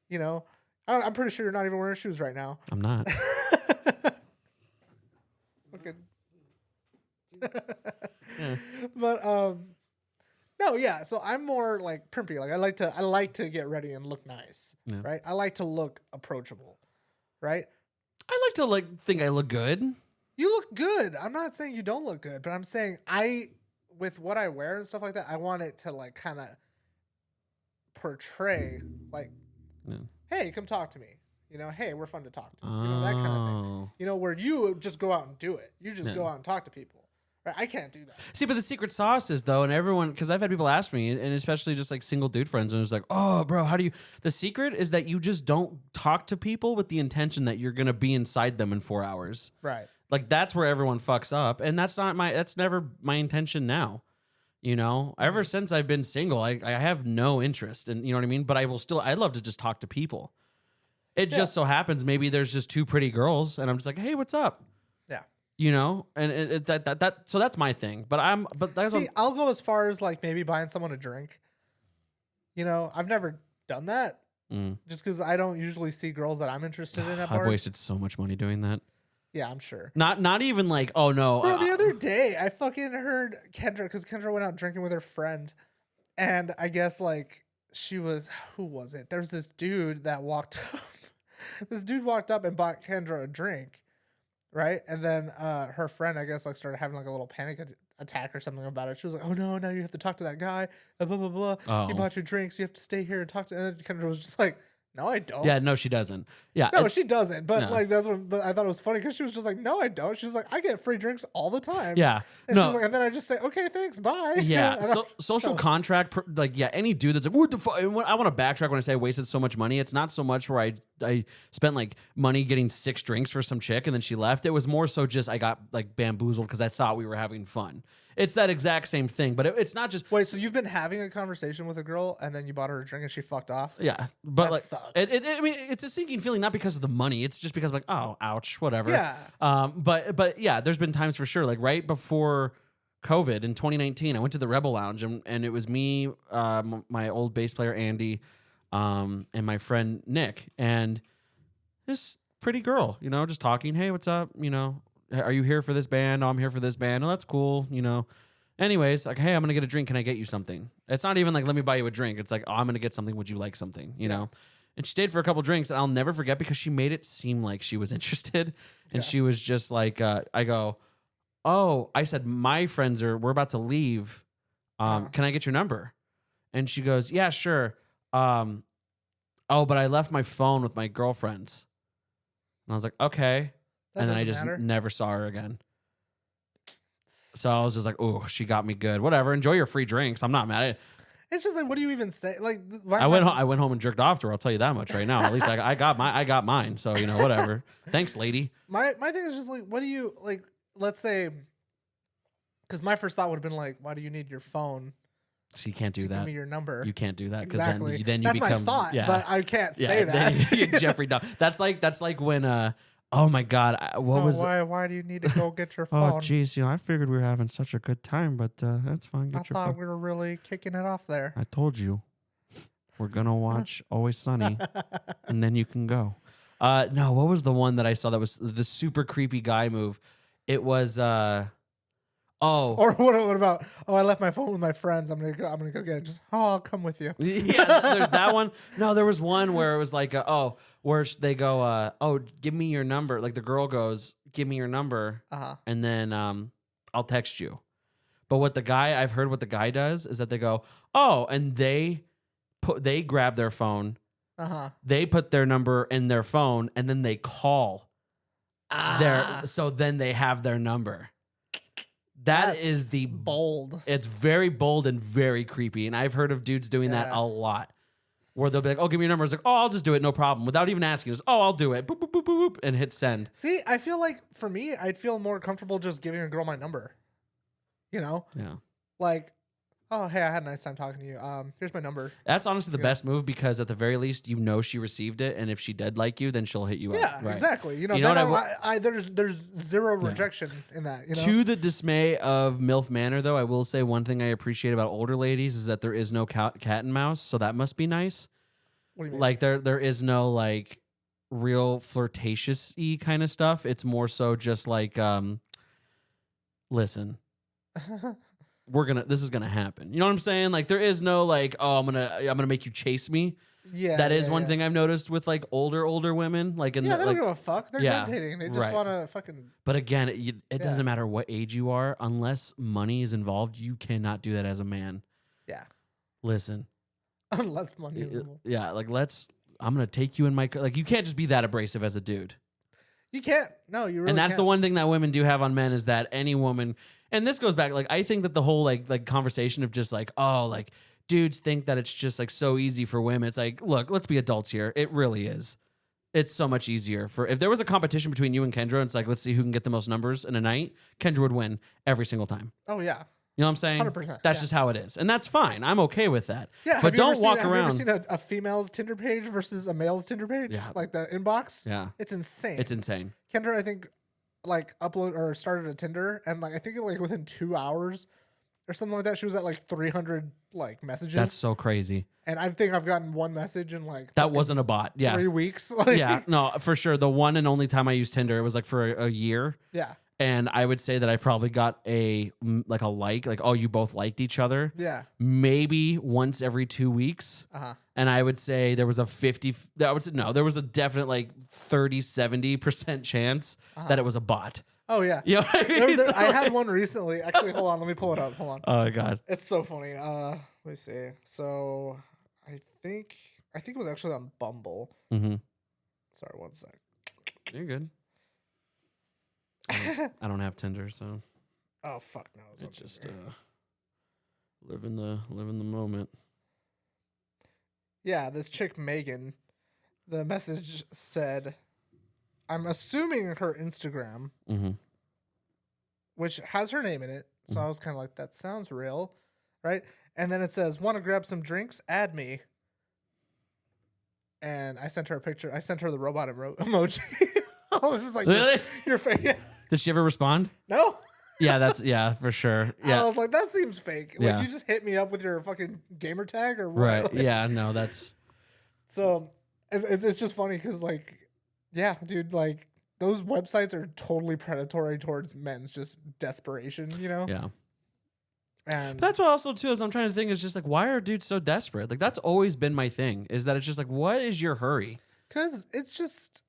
you know. I'm pretty sure you're not even wearing shoes right now. I'm not. Okay. Yeah. But no, yeah. So I'm more like primpy. Like I like to get ready and look nice, Yeah. right? I like to look approachable, right? I like to think I look good. You look good. I'm not saying you don't look good, but I'm saying with what I wear and stuff like that, I want it to like kind of portray like, Yeah. hey, come talk to me. You know, hey, we're fun to talk to. You know, that kind of thing. Oh. You know, where you just go out and do it. You just Yeah. go out and talk to people. Right? I can't do that. See, but the secret sauce is though, and everyone, because I've had people ask me, and especially just like single dude friends, and it's like, oh, bro, how do you? The secret is that you just don't talk to people with the intention that you're gonna be inside them in 4 hours. Right. Like that's where everyone fucks up, and that's never my intention now. You know, ever since I've been single, I have no interest, and you know what I mean. But I love to just talk to people. It just so happens maybe there's just 2 pretty girls, and I'm just like, hey, what's up? Yeah. You know, and so that's my thing. But that's See, I'll go as far as like maybe buying someone a drink. You know, I've never done that just because I don't usually see girls that I'm interested in at bars. I've wasted so much money doing that. Yeah, I'm sure. Not even like, oh no. Bro, the other day I fucking heard Kendra, because Kendra went out drinking with her friend, and I guess like who was it? There's this dude that walked up. This dude walked up and bought Kendra a drink, right? And then her friend, I guess, like started having like a little panic attack or something about it. She was like, "Oh no, now you have to talk to that guy." Blah blah blah. Oh. He bought you drinks. You have to stay here and talk to. And then Kendra was just like, "No, I don't." Yeah, no, she doesn't. Yeah, No, she doesn't. But No. like that's what. But I thought it was funny because she was just like, "No, I don't." She was like, "I get free drinks all the time." yeah. And No. she's like, and then I just say, "Okay, thanks, bye." Yeah, I don't- social so- contract, like, yeah, any dude that's like, what the fuck? I want to backtrack when I say I wasted so much money. It's not so much where I spent like money getting 6 drinks for some chick and then she left. It was more so just I got like bamboozled because I thought we were having fun. It's that exact same thing, but it's not just. Wait, so you've been having a conversation with a girl and then you bought her a drink and she fucked off? Yeah, but That like, sucks. I mean, it's a sinking feeling, not because of the money. It's just because I'm like, oh, ouch, whatever. Yeah. But yeah, there's been times for sure, like right before COVID in 2019, I went to the Rebel Lounge and it was me, my old bass player Andy, and my friend Nick, and this pretty girl, you know, just talking. Hey, what's up? You know, are you here for this band? Oh, I'm here for this band. Oh, that's cool. You know. Anyways, like, hey, I'm gonna get a drink. Can I get you something? It's not even like, let me buy you a drink. It's like, oh, I'm gonna get something. Would you like something? You know. And she stayed for a couple drinks, and I'll never forget because she made it seem like she was interested, and she was just like, I go, oh, I said my friends we're about to leave. Can I get your number? And she goes, yeah, sure. Oh, but I left my phone with my girlfriends. And I was like, okay. That And then I doesn't just matter. never saw her again. So I was just like, oh, she got me good. Whatever. Enjoy your free drinks. I'm not mad at it. It's just like, what do you even say? Like, I went home and jerked off to her. I'll tell you that much right now. At least I got mine. So, you know, whatever. Thanks, lady. My thing is just like, what do you like? Let's say, because my first thought would have been like, why do you need your phone So you can't do to that. give me your number? You can't do that because Exactly. then you That's become. my thought, yeah, but I can't yeah, say that. then you get Jeffrey Dahmer. That's like when oh my God, what was why do you need to go get your oh phone? geez, you know, I figured we were having such a good time, but that's fine. I Get your thought phone. we were really kicking it off there. I told you, we're gonna watch Always Sunny, and then you can go. No, what was the one that I saw that was the super creepy guy move? It was Or what about? Oh, I left my phone with my friends. I'm gonna go get it. Just I'll come with you. yeah, there's that one. No, there was one where it was like, where they go, oh, give me your number. Like the girl goes, give me your number, and then I'll text you. But I've heard what the guy does is that they go, oh, and they grab their phone, they put their number in their phone, and then they call so then they have their number. That's bold. It's very bold and very creepy. And I've heard of dudes doing that a lot. Where they'll be like, oh, give me your number. It's like, oh, I'll just do it, no problem. Without even asking. Just, oh, I'll do it. Boop, boop, boop, boop, boop, and hit send. See, I feel like for me, I'd feel more comfortable just giving a girl my number. You know? Yeah. Like, oh, hey, I had a nice time talking to you. Here's my number. That's honestly the best move because at the very least, you know she received it. And if she did like you, then she'll hit you up. Yeah, Right. exactly. You know, You know then what there's zero rejection in that. You know? To the dismay of MILF Manor, though, I will say one thing I appreciate about older ladies is that there is no cat and mouse. So that must be nice. What do you mean? Like there is no like real flirtatious-y kind of stuff. It's more so just like, listen, this is gonna happen. You know what I'm saying? Like there is no like, oh, I'm gonna make you chase me. Yeah, That is one thing I've noticed with like older women. Like in Yeah, they like, don't give a fuck. They're dating. They just right. want to fucking. But again, it doesn't matter what age you are, unless money is involved. You cannot do that as a man. Yeah. Listen. Unless money is involved. Yeah, like I'm gonna take you in my like. You can't just be that abrasive as a dude. You can't. No, you really. And that's can't. the one thing that women do have on men is that any woman, And this goes back, like, I think that the whole like conversation of just like, oh, like dudes think that it's just like so easy for women. It's like, look, let's be adults here. It really is. It's so much easier for if there was a competition between you and Kendra, and it's like, let's see who can get the most numbers in a night. Kendra would win every single time. Oh yeah. You know what I'm saying? 100%, That's yeah. just how it is. And that's fine. I'm okay with that. Yeah, But don't walk Have you around. ever seen a female's Tinder page versus a male's Tinder page? Yeah. Like the inbox? Yeah. It's insane. It's insane. Kendra, I think, like upload or started a Tinder, and like I think like within 2 hours or something like that, she was at like 300 like messages. That's so crazy. And I think I've gotten one message in like That wasn't a bot. Yeah. 3 weeks. Like, Yeah. No, for sure. The one and only time I used Tinder, it was like for a year. Yeah. And I would say that I probably got a like, oh, you both liked each other. Yeah. Maybe once every 2 weeks. Uh-huh. And I would say there was a there was a definite like 30-70% chance that it was a bot. Oh yeah. You know what I mean? So, I had like- one recently. Actually, hold on. Let me pull it up. Hold on. Oh my God. It's so funny. Let me see. So I think it was actually on Bumble. Mm-hmm. Sorry, one sec. You're good. I don't have Tinder, so Oh fuck no. It's I on just Tinder. live in the moment. Yeah, this chick Megan, the message said, I'm assuming her Instagram, Mm-hmm. which has her name in it. So I was kind of like, that sounds real, right? And then it says, want to grab some drinks? Add me. And I sent her a picture. I sent her the robot emoji. I was just like, Really? Your face. Did she ever respond? No. Yeah, for sure. I Yeah. was like, that seems fake. Like, Yeah. you just hit me up with your fucking gamer tag or what? Right. Like, Yeah. No, that's So it's just funny because, like, yeah, dude, like, those websites are totally predatory towards men's just desperation, you know? yeah. And But that's what also too is I'm trying to think is just like why are dudes so desperate? Like that's always been my thing is that it's just like what is your hurry? because it's just,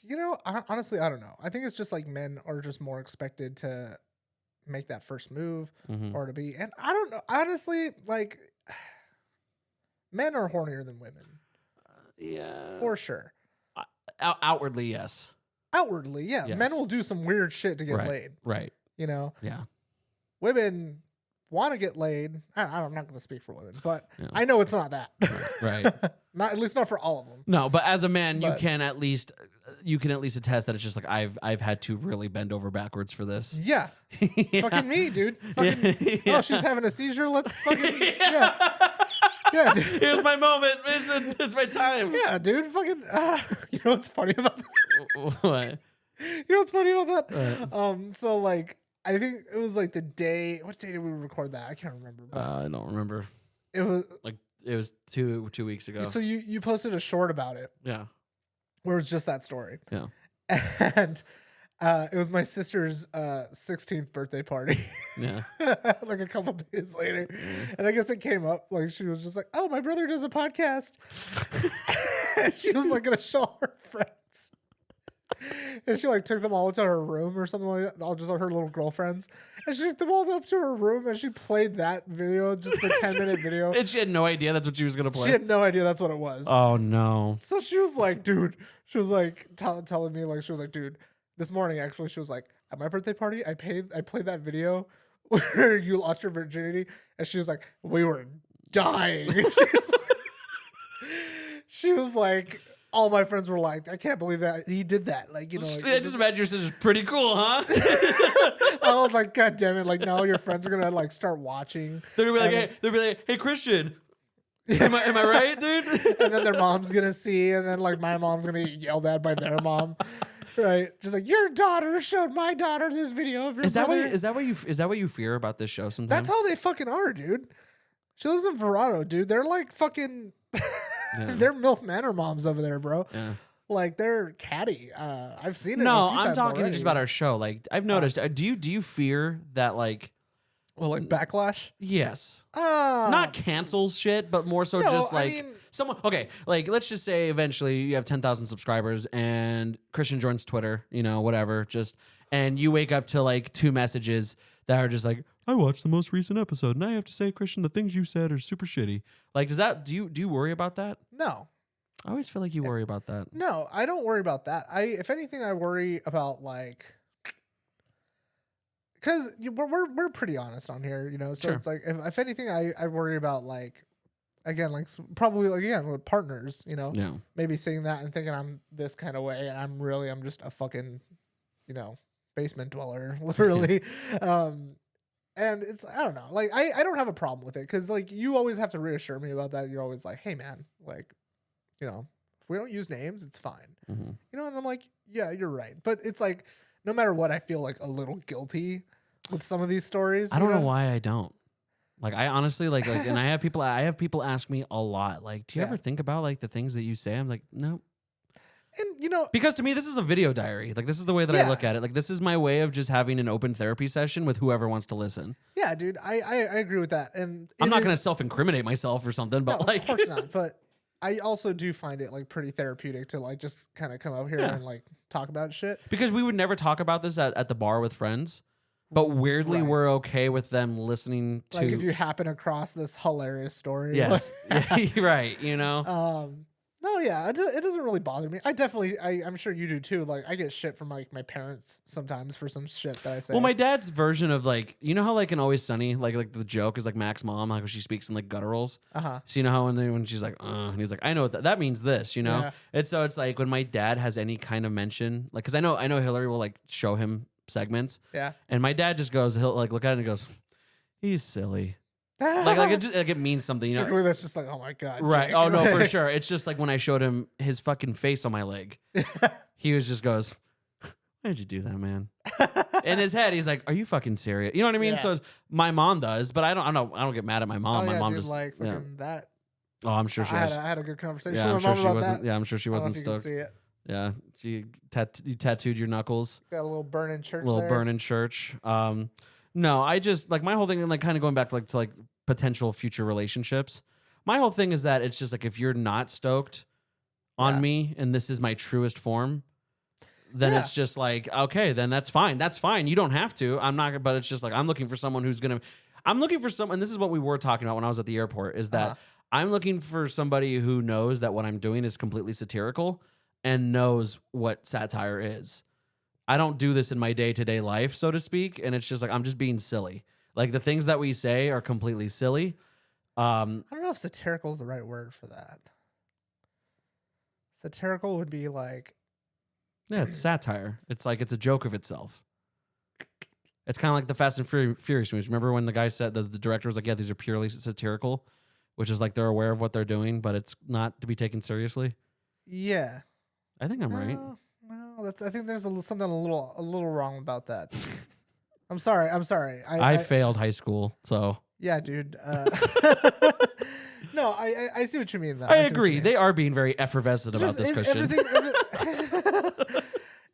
you know, honestly, I don't know. I think it's just like men are just more expected to make that first move Mhm. or to be, and I don't know. Honestly, like, men are hornier than women Yeah. for sure. Outwardly, yes. Outwardly, yeah, Yes. men will do some weird shit to get Right. laid. Right. You know, Yeah. women want to get laid. I'm not going to speak for women, but Yeah. I know it's not that. Right. Not at least not for all of them. No, but as a man, But- you can at least attest that it's just like I've had to really bend over backwards for this. Yeah, Yeah. fucking me, dude. Fucking, Yeah. Oh, she's having a seizure. Let's fucking yeah, dude. Here's my moment. It's my time. Yeah, dude. Fucking. You know what's funny about that? What? You know what's funny about that? What? So like, I think it was like the day. What day did we record that? I can't remember. But I don't remember. it was. Like it was two weeks ago. So you posted a short about it Yeah. where it's just that story. Yeah. And it was my sister's 16th birthday party. Yeah. Like a couple days later. And I guess it came up. Like she was just like, oh, my brother does a podcast. And she was like going to show all her friends. And she like took them all to her room or something like that. All just her little girlfriends. And she took them all up to her room and she played that video, just the 10-minute video. And she had no idea that's what she was gonna play. She had no idea that's what it was. Oh no. So she was like, dude, she was like telling me, like, she was like, dude, this morning, actually, she was like, at my birthday party, I played that video where you lost your virginity. And she was like, we were dying. She was like, all my friends were like, I can't believe that he did that. Like, you know, like, I just imagine your sister's pretty cool, huh? I was like, God damn it. Like, now your friends are going to like start watching. They're gonna be like, And- hey, they'll be like, hey, Christian, am I right, dude? And then their mom's going to see. And then like my mom's going to get yelled at by their mom. Right. Just like, your daughter showed my daughter this video of your Is that brother. what you fear about this show sometimes? That's how they fucking are, dude. She lives in Verrado, dude. They're like fucking Yeah. they're MILF Manor moms over there, bro. Yeah. Like they're catty. I've seen it. No, a few I'm times talking already. just about our show. Like I've noticed. Do you fear that like Well, like backlash. yes, Ah, not cancels shit, but more so no, just I like mean- someone. Okay, like let's just say eventually you have 10,000 subscribers and Christian joins Twitter, you know, whatever. Just and you wake up to like 2 messages that are just like, I watched the most recent episode and I have to say, Christian, the things you said are super shitty. Like, does that do you worry about that? No, I always feel like you worry about that. no, I don't worry about that. If anything, I worry about like because we're pretty honest on here, you know. So Sure. it's like if anything, I worry about like again like probably again with partners, you know, Yeah. maybe saying that and thinking I'm this kind of way, and I'm just a fucking, you know, basement dweller, literally. And it's I don't know, like I don't have a problem with it because like you always have to reassure me about that. You're always like, hey man, like, you know, if we don't use names, it's fine, Mhm. you know. And I'm like, yeah, you're right, but it's like no matter what, I feel like a little guilty with some of these stories. I don't you know why I don't. Like I honestly like and I have people ask me a lot like, do you Yeah. ever think about like the things that you say? I'm like, no. And you know, Because to me this is a video diary. Like this is the way that I Yeah. look at it. Like this is my way of just having an open therapy session with whoever wants to listen. yeah, dude, I agree with that, and I'm it not is- going to self-incriminate myself or something, but no, like of course not, but I also do find it like pretty therapeutic to like just kind of come up here Yeah. and like talk about shit. because we would never talk about this at the bar with friends, but weirdly Right. we're okay with them listening to Like if you happen across this hilarious story. yes. Yeah, right, you know. No, yeah, it doesn't really bother me. I'm sure you do too. Like I get shit from like my parents sometimes for some shit that I say. Well, my dad's version of like, you know how like in Always Sunny, like the joke is like Mac's mom, like when she speaks in like gutturals. So you know how when she's like, and he's like, I know what that means this, you know. Yeah. And so it's like when my dad has any kind of mention, like, because I know Hillary will like show him segments, Yeah. and my dad just goes, he'll like look at it and goes, he's silly, like it means something, you know. Secretly, that's just like, oh my god. Right. Jake. Oh no, for sure. It's just like when I showed him his fucking face on my leg, he was just goes, why did you do that, man? In his head, he's like, are you fucking serious? You know what I mean? Yeah. So my mom does, but I don't get mad at my mom. Oh, My yeah, mom dude, just like yeah. fucking that. Oh, I'm sure she I has. had a good conversation Yeah, I'm with sure my mom she about wasn't. that. Yeah, I'm sure she I don't know wasn't if you can stoked. see it. Yeah, you tattooed your knuckles. Got a little burn in church. Little there. burn in church. No, I just like my whole thing, and like kind of going back to like potential future relationships. My whole thing is that it's just like if you're not stoked on Yeah. me and this is my truest form, then Yeah. it's just like okay, then that's fine. That's fine. You don't have to. I'm not. But it's just like I'm looking for someone who's gonna. I'm looking for someone. This is what we were talking about when I was at the airport. Is that I'm looking for somebody who knows that what I'm doing is completely satirical and knows what satire is. I don't do this in my day-to-day life, so to speak, and it's just like I'm just being silly. Like the things that we say are completely silly. I don't know if satirical is the right word for that. Satirical would be like, Yeah, it's satire. It's like it's a joke of itself. It's kind of like the Fast and Furious movies. Remember when the guy said that the director was like, "Yeah, these are purely satirical," which is like they're aware of what they're doing, but it's not to be taken seriously. yeah. I think I'm right. No, I think there's something a little wrong about that. I'm sorry. I failed high school, so Yeah, dude. No, I see what you mean. Though. I see what you agree. mean. They are being very effervescent about Just this, Christian.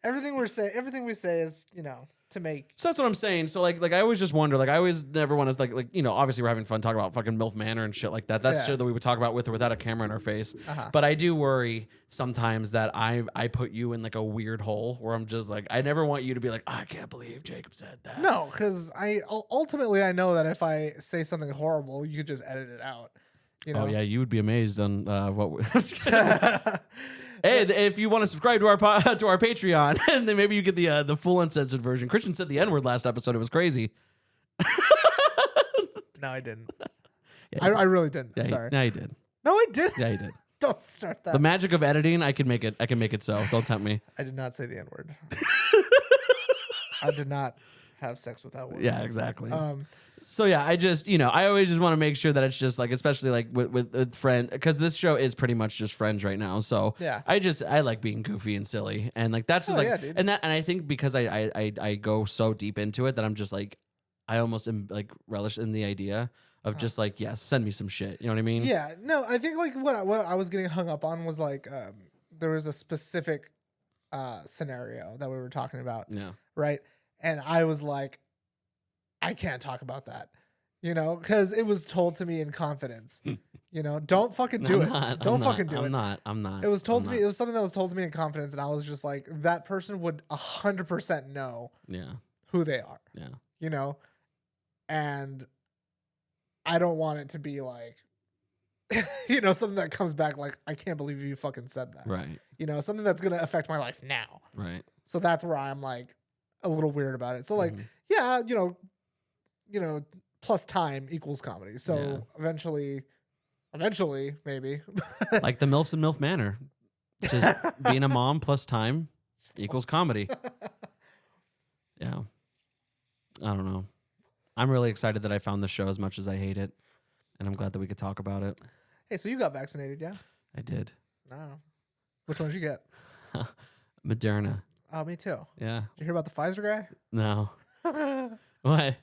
Everything we say is, you know, to make. So that's what I'm saying. So like I always just wonder, like I always never want to like you know, obviously we're having fun talking about fucking MILF Manor and shit like that. That's Yeah. shit that we would talk about with or without a camera in our face. Uh-huh. But I do worry sometimes that I put you in like a weird hole where I'm just like I never want you to be like, I can't believe Jacob said that. No, because ultimately I know that if I say something horrible, you could just edit it out. You know? Oh yeah, you would be amazed on what. Hey, if you want to subscribe to our to our Patreon, and then maybe you get the full uncensored version. Christian said the N-word last episode. It was crazy. No, I didn't. Yeah, I really didn't. yeah, I'm sorry. Yeah, you did. No, I didn't. Yeah, you did. Don't start that. The magic of editing, I can make it so. Don't tempt me. I did not say the N word. I did not have sex with that word. Yeah, exactly. So yeah, I just, you know, I always just want to make sure that it's just like, especially like with friend, because this show is pretty much just friends right now. So Yeah. I like being goofy and silly, and like that's just Oh, like, yeah, dude. and I think because I go so deep into it that I'm just like, I almost am like relish in the idea of just like, yes, send me some shit. You know what I mean? Yeah. No, I think like what I was getting hung up on was like there was a specific scenario that we were talking about, Yeah. right? And I was like, I can't talk about that, you know, because it was told to me in confidence. You know, don't fucking do it. Don't fucking do it. I'm not. It was told I'm to me. not. It was something that was told to me in confidence, and I was just like, that person would 100% know Yeah. who they are. Yeah. You know, and I don't want it to be like, you know, something that comes back like, I can't believe you fucking said that. Right. You know, something that's gonna affect my life now. Right. So that's where I'm like, a little weird about it. So like, yeah, plus time equals comedy. So eventually, maybe. Like the MILFs and MILF Manor. Just being a mom plus time equals comedy. Yeah. I don't know. I'm really excited that I found the show as much as I hate it. And I'm glad that we could talk about it. Hey, so you got vaccinated, yeah? I did. No. Which one did you get? Moderna. Oh, me too. Yeah. Did you hear about the Pfizer guy? No. What?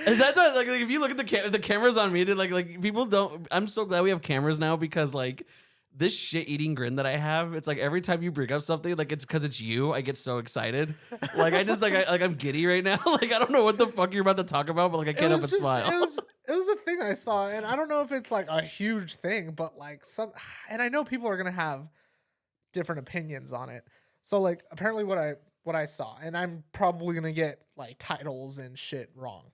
That's why, like if you look at the cameras on me, like people don't. I'm so glad we have cameras now because like this shit eating grin that I have, it's like every time you bring up something, like it's because it's you, I get so excited. Like I just I'm giddy right now. Like I don't know what the fuck you're about to talk about, but like I can't help but smile. It was a thing I saw, and I don't know if it's like a huge thing, but like and I know people are gonna have different opinions on it. So like apparently what I saw, and I'm probably gonna get like titles and shit wrong,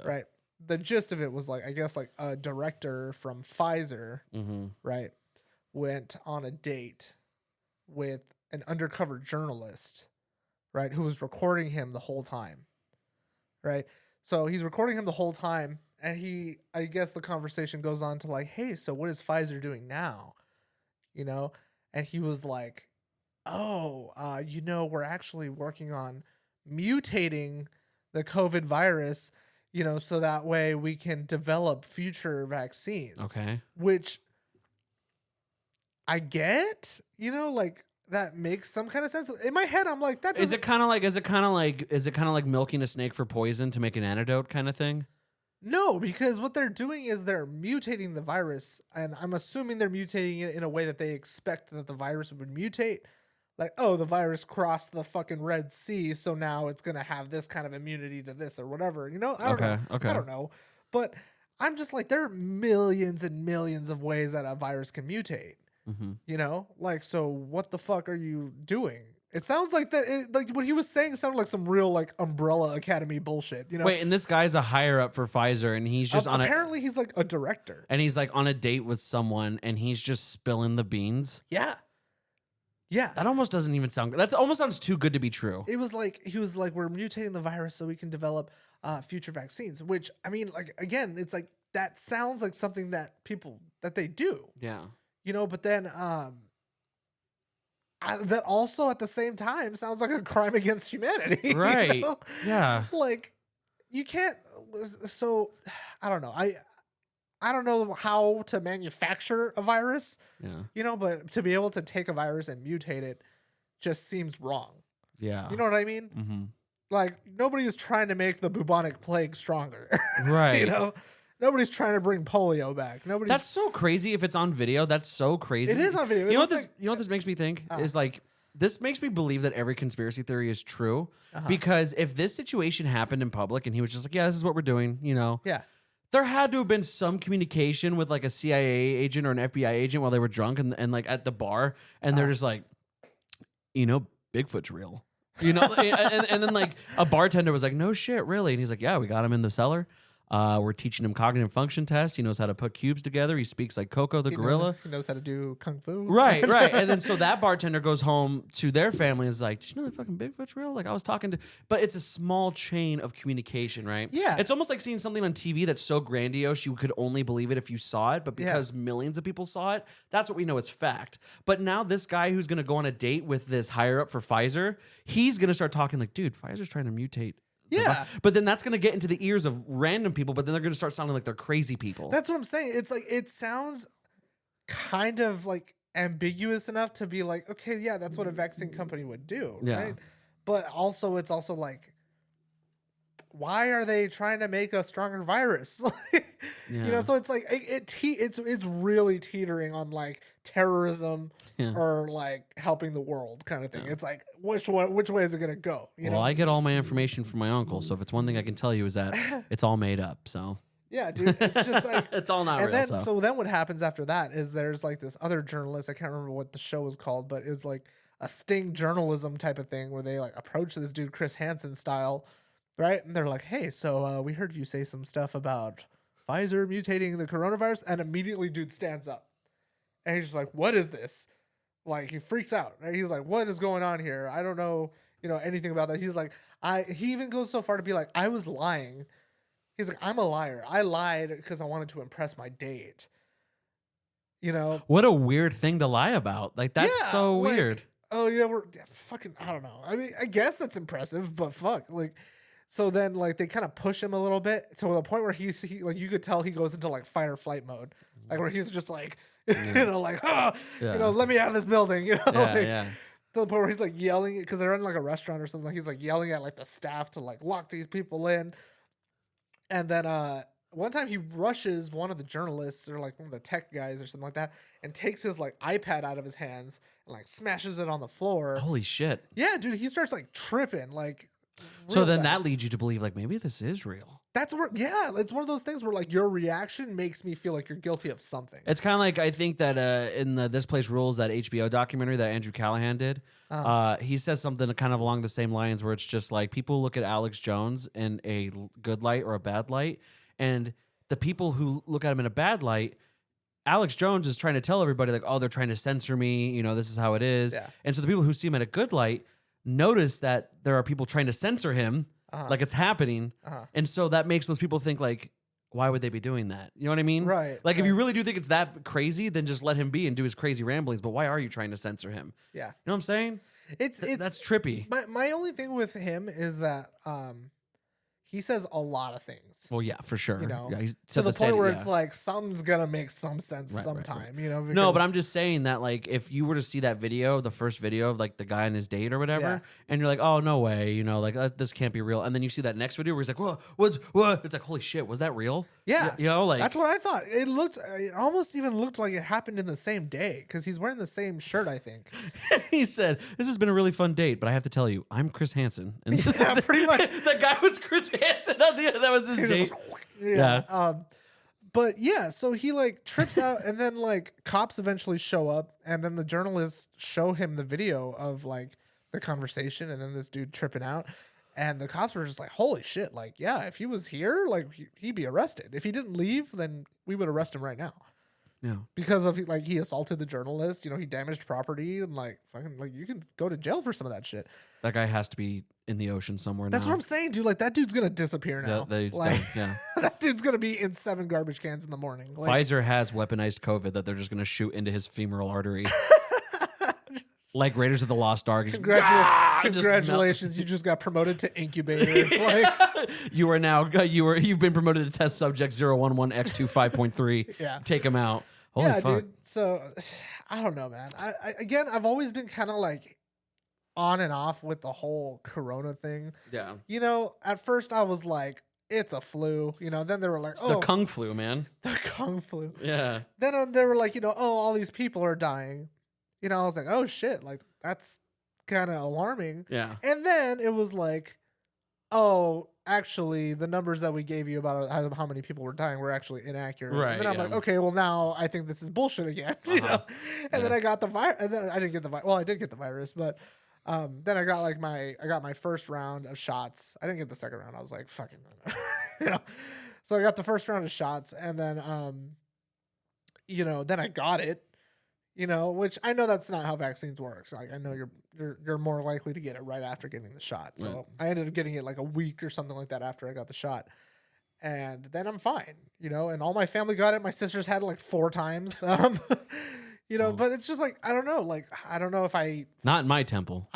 right? The gist of it was like I guess like a director from Pfizer, right, went on a date with an undercover journalist, right, who was recording him the whole time, right? So he's recording him the whole time, and I guess the conversation goes on to like, hey, so what is Pfizer doing now? You know? And he was like, oh, we're actually working on mutating the COVID virus, so that way we can develop future vaccines. Okay. Which I get, like that makes some kind of sense. In my head, I'm like, that doesn't... Is it kind of like milking a snake for poison to make an antidote kind of thing? No, because what they're doing is they're mutating the virus, and I'm assuming they're mutating it in a way that they expect that the virus would mutate. Like, oh, the virus crossed the fucking Red Sea, so now it's going to have this kind of immunity to this or whatever. I don't know. Okay. I don't know. But I'm just like, there are millions and millions of ways that a virus can mutate. Like, so what the fuck are you doing? It sounds like like what he was saying sounded like some real like Umbrella Academy bullshit. Wait, and this guy's a higher up for Pfizer, and he's just apparently he's like a director, and he's like on a date with someone, and he's just spilling the beans. Yeah. That almost doesn't even sound good. That almost sounds too good to be true. He was like, we're mutating the virus so we can develop future vaccines. Which I mean, like again, it's like that sounds like something that they do. Yeah. But then that also at the same time sounds like a crime against humanity. Right. Yeah. Like you can't. So I don't know. I don't know how to manufacture a virus. Yeah. But to be able to take a virus and mutate it just seems wrong. Yeah. You know what I mean? Mm-hmm. Like nobody is trying to make the bubonic plague stronger. Right. Nobody's trying to bring polio back. That's so crazy. If it's on video, that's so crazy. It is on video. You know what this makes me think is like this makes me believe that every conspiracy theory is true because if this situation happened in public and he was just like, yeah, this is what we're doing, yeah, there had to have been some communication with like a CIA agent or an FBI agent while they were drunk and like at the bar, and they're just like, Bigfoot's real. And then like a bartender was like, no shit, really? And he's like, yeah, we got him in the cellar. We're teaching him cognitive function tests. He knows how to put cubes together. He speaks like Coco the gorilla. He knows how to do kung fu. Right. And then so that bartender goes home to their family and is like, did you know that fucking Bigfoot's real? Like I was talking to, but it's a small chain of communication, right? Yeah. It's almost like seeing something on TV that's so grandiose you could only believe it if you saw it, but because millions of people saw it, that's what we know is fact. But now this guy who's going to go on a date with this higher up for Pfizer, he's going to start talking like, dude, Pfizer's trying to mutate. Yeah. But then that's going to get into the ears of random people, but then they're going to start sounding like they're crazy people. That's what I'm saying. It's like, it sounds kind of like ambiguous enough to be like, okay, yeah, that's what a vaccine company would do. Yeah. Right. But also, it's also like, why are they trying to make a stronger virus? So it's like it's really teetering on like terrorism or like helping the world kind of thing. It's like which way is it gonna go? I get all my information from my uncle, so if it's one thing I can tell you is that it's all made up. So yeah, dude, it's just like it's all not and real. Then, so then what happens after that is there's like this other journalist. I can't remember what the show was called, but it was like a sting journalism type of thing where they like approach this dude Chris Hansen style. Right. And they're like, hey, so we heard you say some stuff about Pfizer mutating the coronavirus. And immediately dude stands up and he's just like, what is this? Like he freaks out. Right? He's like, what is going on here? I don't know, anything about that. He's like, He even goes so far to be like, I was lying. He's like, I'm a liar. I lied because I wanted to impress my date. You know? What a weird thing to lie about. Like, that's Yeah, so like, weird. Oh yeah, fucking. I don't know. I mean, I guess that's impressive, but fuck, like. So then, like, they kind of push him a little bit to the point where he like, you could tell he goes into like fight or flight mode, like where he's just like, you know, like, you know, let me out of this building, you know, like, to the point where he's like yelling because they're in like a restaurant or something. Like, he's like yelling at like the staff to like lock these people in, and then one time he rushes one of the journalists or like one of the tech guys or something like that and takes his like iPad out of his hands and like smashes it on the floor. Holy shit. Yeah, dude, he starts like tripping like. So then bad. that leads you to believe like maybe this is real. That's where, yeah, it's one of those things where like your reaction makes me feel like you're guilty of something. It's kind of like I think that in the This Place Rules, that HBO documentary that Andrew Callahan did, he says something kind of along the same lines where it's just like people look at Alex Jones in a good light or a bad light, and the people who look at him in a bad light, Alex Jones is trying to tell everybody like, oh, they're trying to censor me, you know, this is how it is. Yeah. And so the people who see him in a good light notice that there are people trying to censor him, like it's happening, and so that makes those people think like, why would they be doing that? You know what I mean? Right. Like if you really do think it's that crazy, then just let him be and do his crazy ramblings. But why are you trying to censor him? Yeah. You know what I'm saying? It's That's trippy. my only thing with him is that he says a lot of things. Well, yeah, for sure. You know, yeah, he to said the point where yeah. it's like something's gonna make some sense Right, sometime. You know? No, but because- I'm just saying that like if you were to see that video, the first video of like the guy and his date or whatever, Yeah. and you're like, oh no way, you know, like this can't be real, and then you see that next video where he's like, what? It's like, holy shit, was that real? Yeah, you know, like that's what I thought. It almost even looked like it happened in the same day because he's wearing the same shirt. I think. he said, this has been a really fun date, but I have to tell you, I'm Chris Hansen, and this Yeah, is pretty much. the guy was Chris Hansen. That was his He date. just- yeah. But yeah, so he like trips out, and then like cops eventually show up, and then the journalists show him the video of like the conversation, and then this dude tripping out, and the cops were just like, "Holy shit!" Like, yeah, if he was here, like he'd be arrested. If he didn't leave, then we would arrest him right now Yeah. because of like he assaulted the journalist. You know, he damaged property, and like fucking like you can go to jail for some of that shit. That guy has to be in the ocean somewhere That's now. what I'm saying, dude. Like that dude's gonna disappear now. Yeah, dude's like, done, yeah. that dude's gonna be in 7 garbage cans in the morning. Like, Pfizer has weaponized COVID that they're just going to shoot into his femoral artery. Like Raiders of the Lost Ark. Just, Congratulations, you just got promoted to incubator. Like, you are now you've been promoted to test subject 011X25.3. Yeah. Take him out. Holy yeah, fuck. dude. So I don't know, man. I've always been kind of like on and off with the whole corona thing. Yeah. You know, at first I was like, it's a flu. You know, then they were like, It's oh, the kung flu, man. the kung flu. Yeah. Then they were like, you know, oh, all these people are dying. You know, I was like, oh shit, like that's kind of alarming. Yeah. And then it was like, oh, actually, the numbers that we gave you about how many people were dying were actually inaccurate. Right, And then I'm yeah. like, okay, well now I think this is bullshit again. You know. And then I got the virus, and then I didn't get the virus. Well, I did get the virus, but then I got my first round of shots. I didn't get the second round. I was like, fucking, you know. So I got the first round of shots, and then you know, then I got it. You know, which I know that's not how vaccines work. Like I know you're more likely to get it right after getting the shot. So Right. I ended up getting it like a week or something like that after I got the shot. And then I'm fine, you know, and all my family got it. My sisters had it like 4 times. You know, but it's just like I don't know if I Not in my temple.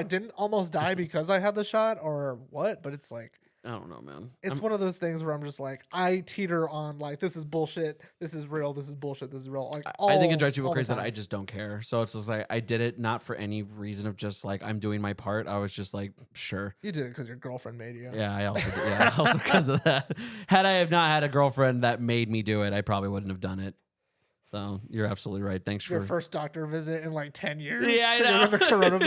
didn't almost die because I had the shot or what, but it's like I don't know, man. it's one of those things where I'm just like I teeter on like this is bullshit, this is real, this is bullshit, this is real. Like I think it drives all people the crazy that time. I just don't care. So it's just like I did it not for any reason of just like I'm doing my part. I was just like, sure. You did it because your girlfriend made you. Yeah, I also did. Yeah, also because of that. Had I have not had a girlfriend that made me do it, I probably wouldn't have done it. So you're absolutely right. Thanks Your for first doctor visit in like 10 years. Yeah, I to know. get rid of the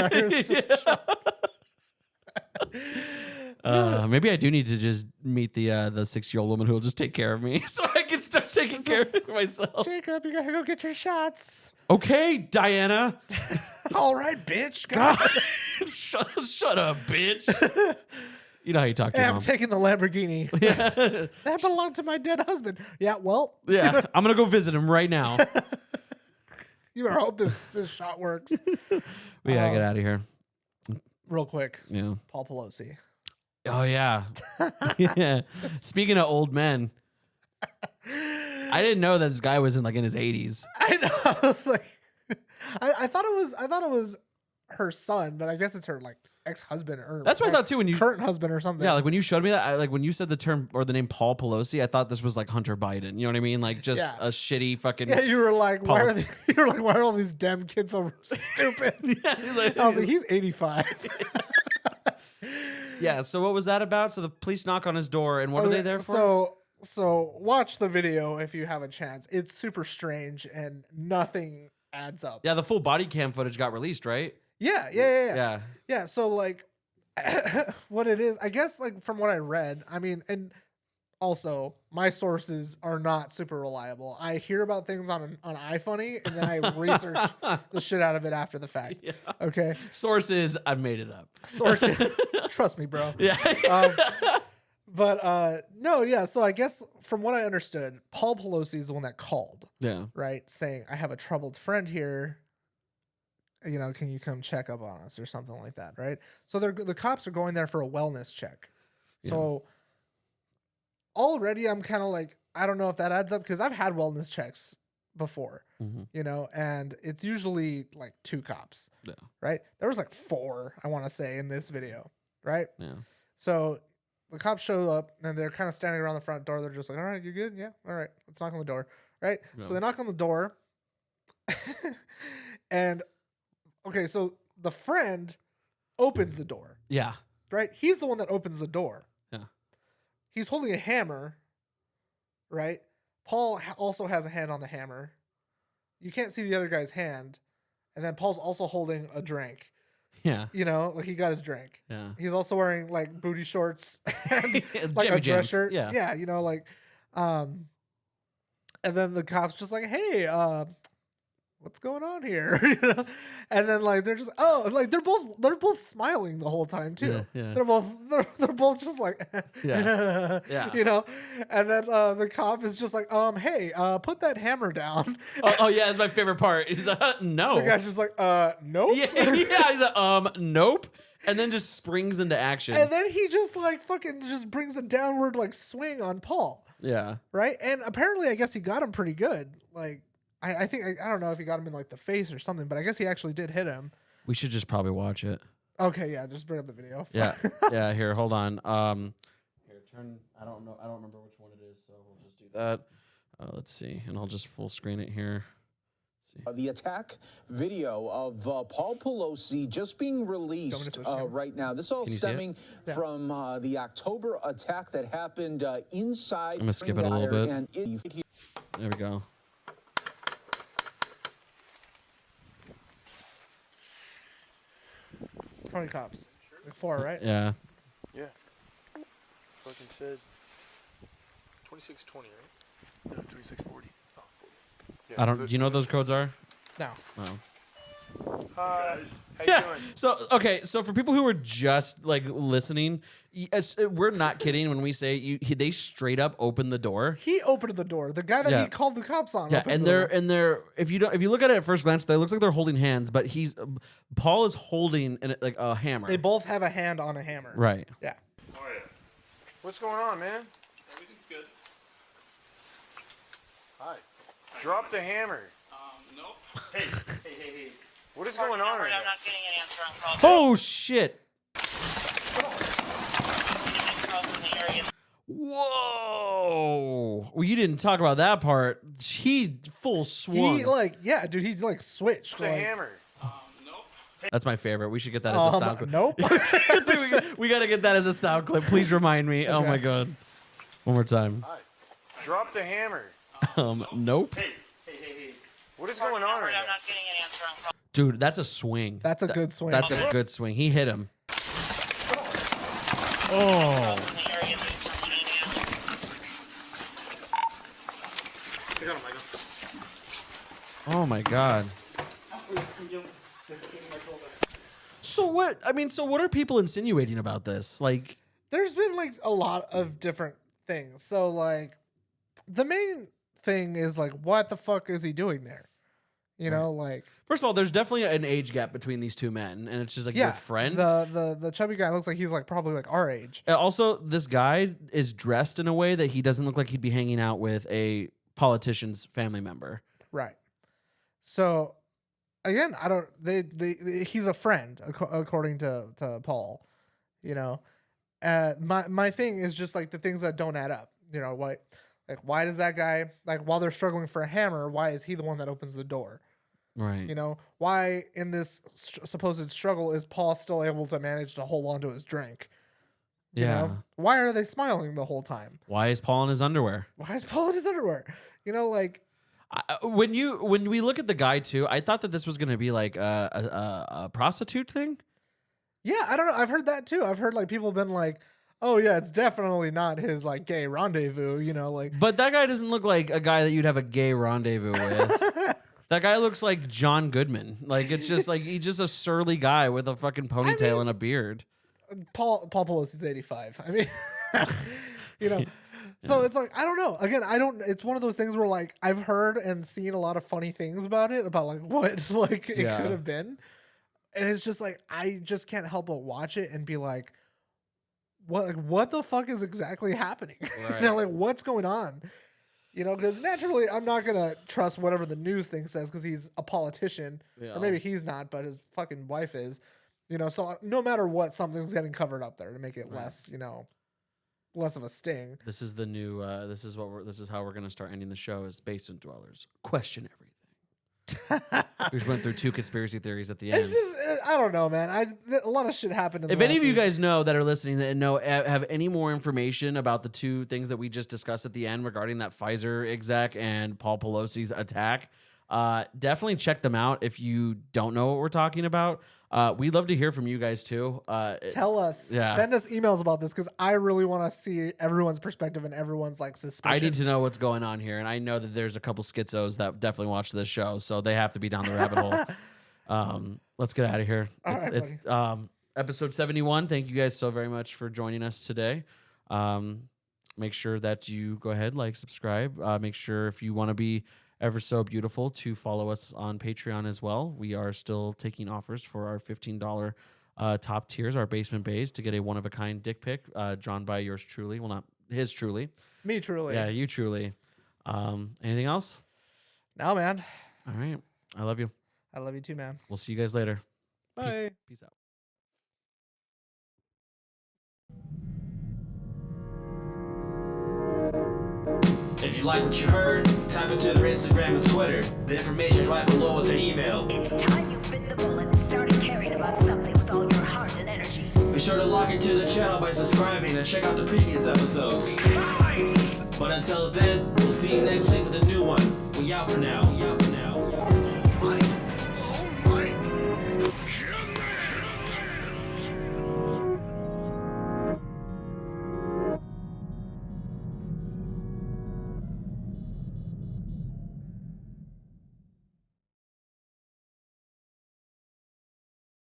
coronavirus. Maybe I do need to just meet the 6-year-old woman who will just take care of me, so I can start taking care of myself. Jacob, you gotta go get your shots. Okay, Diana. All right, bitch. God. Shut up, bitch. You know how you talk to Hey, your I'm mom. taking the Lamborghini. That belonged to my dead husband. Yeah, well, Yeah, I'm gonna go visit him right now. you better hope this shot works. We gotta get out of here. Real quick, Yeah. Paul Pelosi. Oh yeah. Yeah. Speaking of old men, I didn't know that this guy was in his 80s. I know. I was like, I thought it was her son, but I guess it's her like ex-husband or That's what I thought too when you current husband or something. Yeah, like when you showed me that, when you said the term or the name Paul Pelosi, I thought this was like Hunter Biden. You know what I mean? Like just Yeah. a shitty fucking. Yeah, you were like, Paul. why are all these damn kids so stupid? Yeah, he's like- I was like, he's 85. Yeah. So what was that about? So the police knock on his door, and what are they there for? So watch the video if you have a chance. It's super strange and nothing adds up. Yeah, the full body cam footage got released, right? Yeah. Yeah. Yeah, so like what it is, I guess like from what I read, I mean, and also my sources are not super reliable. I hear about things on iFunny and then I research the shit out of it after the fact. Yeah. Okay. Sources, I made it up. Sources, trust me, bro. Yeah. But no, yeah, so I guess from what I understood, Paul Pelosi is the one that called, Yeah. right? Saying, I have a troubled friend here. You know, can you come check up on us or something like that, right? So the cops are going there for a wellness check. So already I'm kind of like, I don't know if that adds up because I've had wellness checks before, you know, and it's usually like 2 cops, right? There was like 4, I want to say, in this video, right? Yeah. So the cops show up and they're kind of standing around the front door. They're just like, all right, you good? Yeah. All right. Let's knock on the door. Right. Yeah. So they knock on the door and okay. So the friend opens the door, Yeah. right? He's the one that opens the door. Yeah. He's holding a hammer, right? Paul also has a hand on the hammer. You can't see the other guy's hand. And then Paul's also holding a drink. Yeah. You know, like he got his drink. Yeah. He's also wearing like booty shorts and like Jimmy a dress jams. shirt. Yeah. Yeah, you know, like and then the cops just like, hey, what's going on here? You know? And then like they're just they're both smiling the whole time too. Yeah. They're both just like Yeah. Yeah. You know? And then the cop is just like, hey, put that hammer down. Oh yeah, that's my favorite part. He's like, no. The guy's just like, nope. Yeah. He's like, nope. And then just springs into action. And then he just like fucking just brings a downward like swing on Paul. Yeah. Right. And apparently, I guess he got him pretty good. Like, I think, I don't know if he got him in like the face or something, but I guess he actually did hit him. We should just probably watch it. Okay. Yeah. Just bring up the video. Yeah. Yeah. Here, hold on. Here, turn. I don't know. I don't remember which one it is, so we'll just do that. Let's see, and I'll just full screen it here. The attack video of Paul Pelosi just being released right now. This all stemming from the October attack that happened inside. I'm gonna skip it a little bit. There we go. How many cops? Like 4, right? Yeah. Yeah. Fucking said 2620, right? No, 2640. Oh, 40. I don't. Do you know what those codes are? No. Oh. Hi. How you Yeah. doing? So okay. So for people who are just like listening, we're not kidding when we say they straight up opened the door. He opened the door. The guy that Yeah. he called the cops on. Yeah, opened and the door. they're if you look at it at first glance, they looks like they're holding hands, but Paul is holding like a hammer. They both have a hand on a hammer. Right. Yeah. Oh, yeah. What's going on, man? Everything's good. Hi. Drop the hammer. Nope. Hey. What is going on right now? I'm not getting an answer on calls. Oh shit! Calls in the area. Whoa! Well, you didn't talk about that part. He full swung. He like, yeah, dude, he like switched. The like, hammer. Nope. That's my favorite. We should get that as a sound clip. Nope. we got to get that as a sound clip. Please remind me. Oh Okay. my god! One more time. Hi. Drop the hammer. Nope. What is going on right I'm now? not getting an answer on calls. Dude, that's a swing. That's a good swing. That's a good swing. He hit him. Oh. In the area. Oh my god. So what? I mean, so what are people insinuating about this? Like, There's been like a lot of different things. So like the main thing is like, what the fuck is he doing there? You know, like first of all, there's definitely an age gap between these two men, and it's just like your friend. The chubby guy looks like he's like probably like our age. Also, this guy is dressed in a way that he doesn't look like he'd be hanging out with a politician's family member. Right. So again, I don't. He's a friend according to Paul. You know, my thing is just like the things that don't add up. You know, why does that guy, like, while they're struggling for a hammer, why is he the one that opens the door? Right. You know, why in this supposed struggle is Paul still able to manage to hold on to his drink? You know? Why are they smiling the whole time? Why is Paul in his underwear? You know, like when we look at the guy too, I thought that this was going to be like a prostitute thing. Yeah, I don't know. I've heard that too. I've heard like people have been like, oh yeah, it's definitely not his like gay rendezvous, you know, like. But that guy doesn't look like a guy that you'd have a gay rendezvous with. That guy looks like John Goodman. Like, it's just like he's just a surly guy with a fucking ponytail and a beard. Paul Pelosi's 85. I mean, you know. So it's like, I don't know. Again, it's one of those things where like I've heard and seen a lot of funny things about it, about like what like it could have been. And it's just like I just can't help but watch it and be like, what the fuck is exactly happening? Right. You know, like what's going on? You know, because naturally I'm not gonna trust whatever the news thing says because he's a politician, or maybe he's not, but his fucking wife is. You know, so no matter what, something's getting covered up there to make it less, you know, less of a sting. This is the new. This is how we're gonna start ending the show. Is basement dwellers question everything. We just went through 2 conspiracy theories at the end. It's just, I don't know, man. A lot of shit happened. If any of you guys know that are listening and have any more information about the 2 things that we just discussed at the end regarding that Pfizer exec and Paul Pelosi's attack, definitely check them out. If you don't know what we're talking about, we'd love to hear from you guys too. Tell us, send us emails about this because I really want to see everyone's perspective and everyone's like suspicion. I need to know what's going on here, and I know that there's a couple schizos that definitely watch this show, so they have to be down the rabbit hole. Let's get out of here. It's episode 71. Thank you guys so very much for joining us today. Make sure that you go ahead, like, subscribe. Make sure if you want to be ever so beautiful to follow us on Patreon as well. We are still taking offers for our $15 top tiers, our basement bays, to get a one-of-a-kind dick pic drawn by yours truly. Well, not his truly. Me truly. Yeah, you truly. Anything else? No, man. All right. I love you. I love you too, man. We'll see you guys later. Bye. Peace out. If you like what you heard, type into their Instagram and Twitter. The information's right below with their email. It's time you bit the bullet and started caring about something with all your heart and energy. Be sure to log into the channel by subscribing and check out the previous episodes. But until then, we'll see you next week with a new one. We out for now.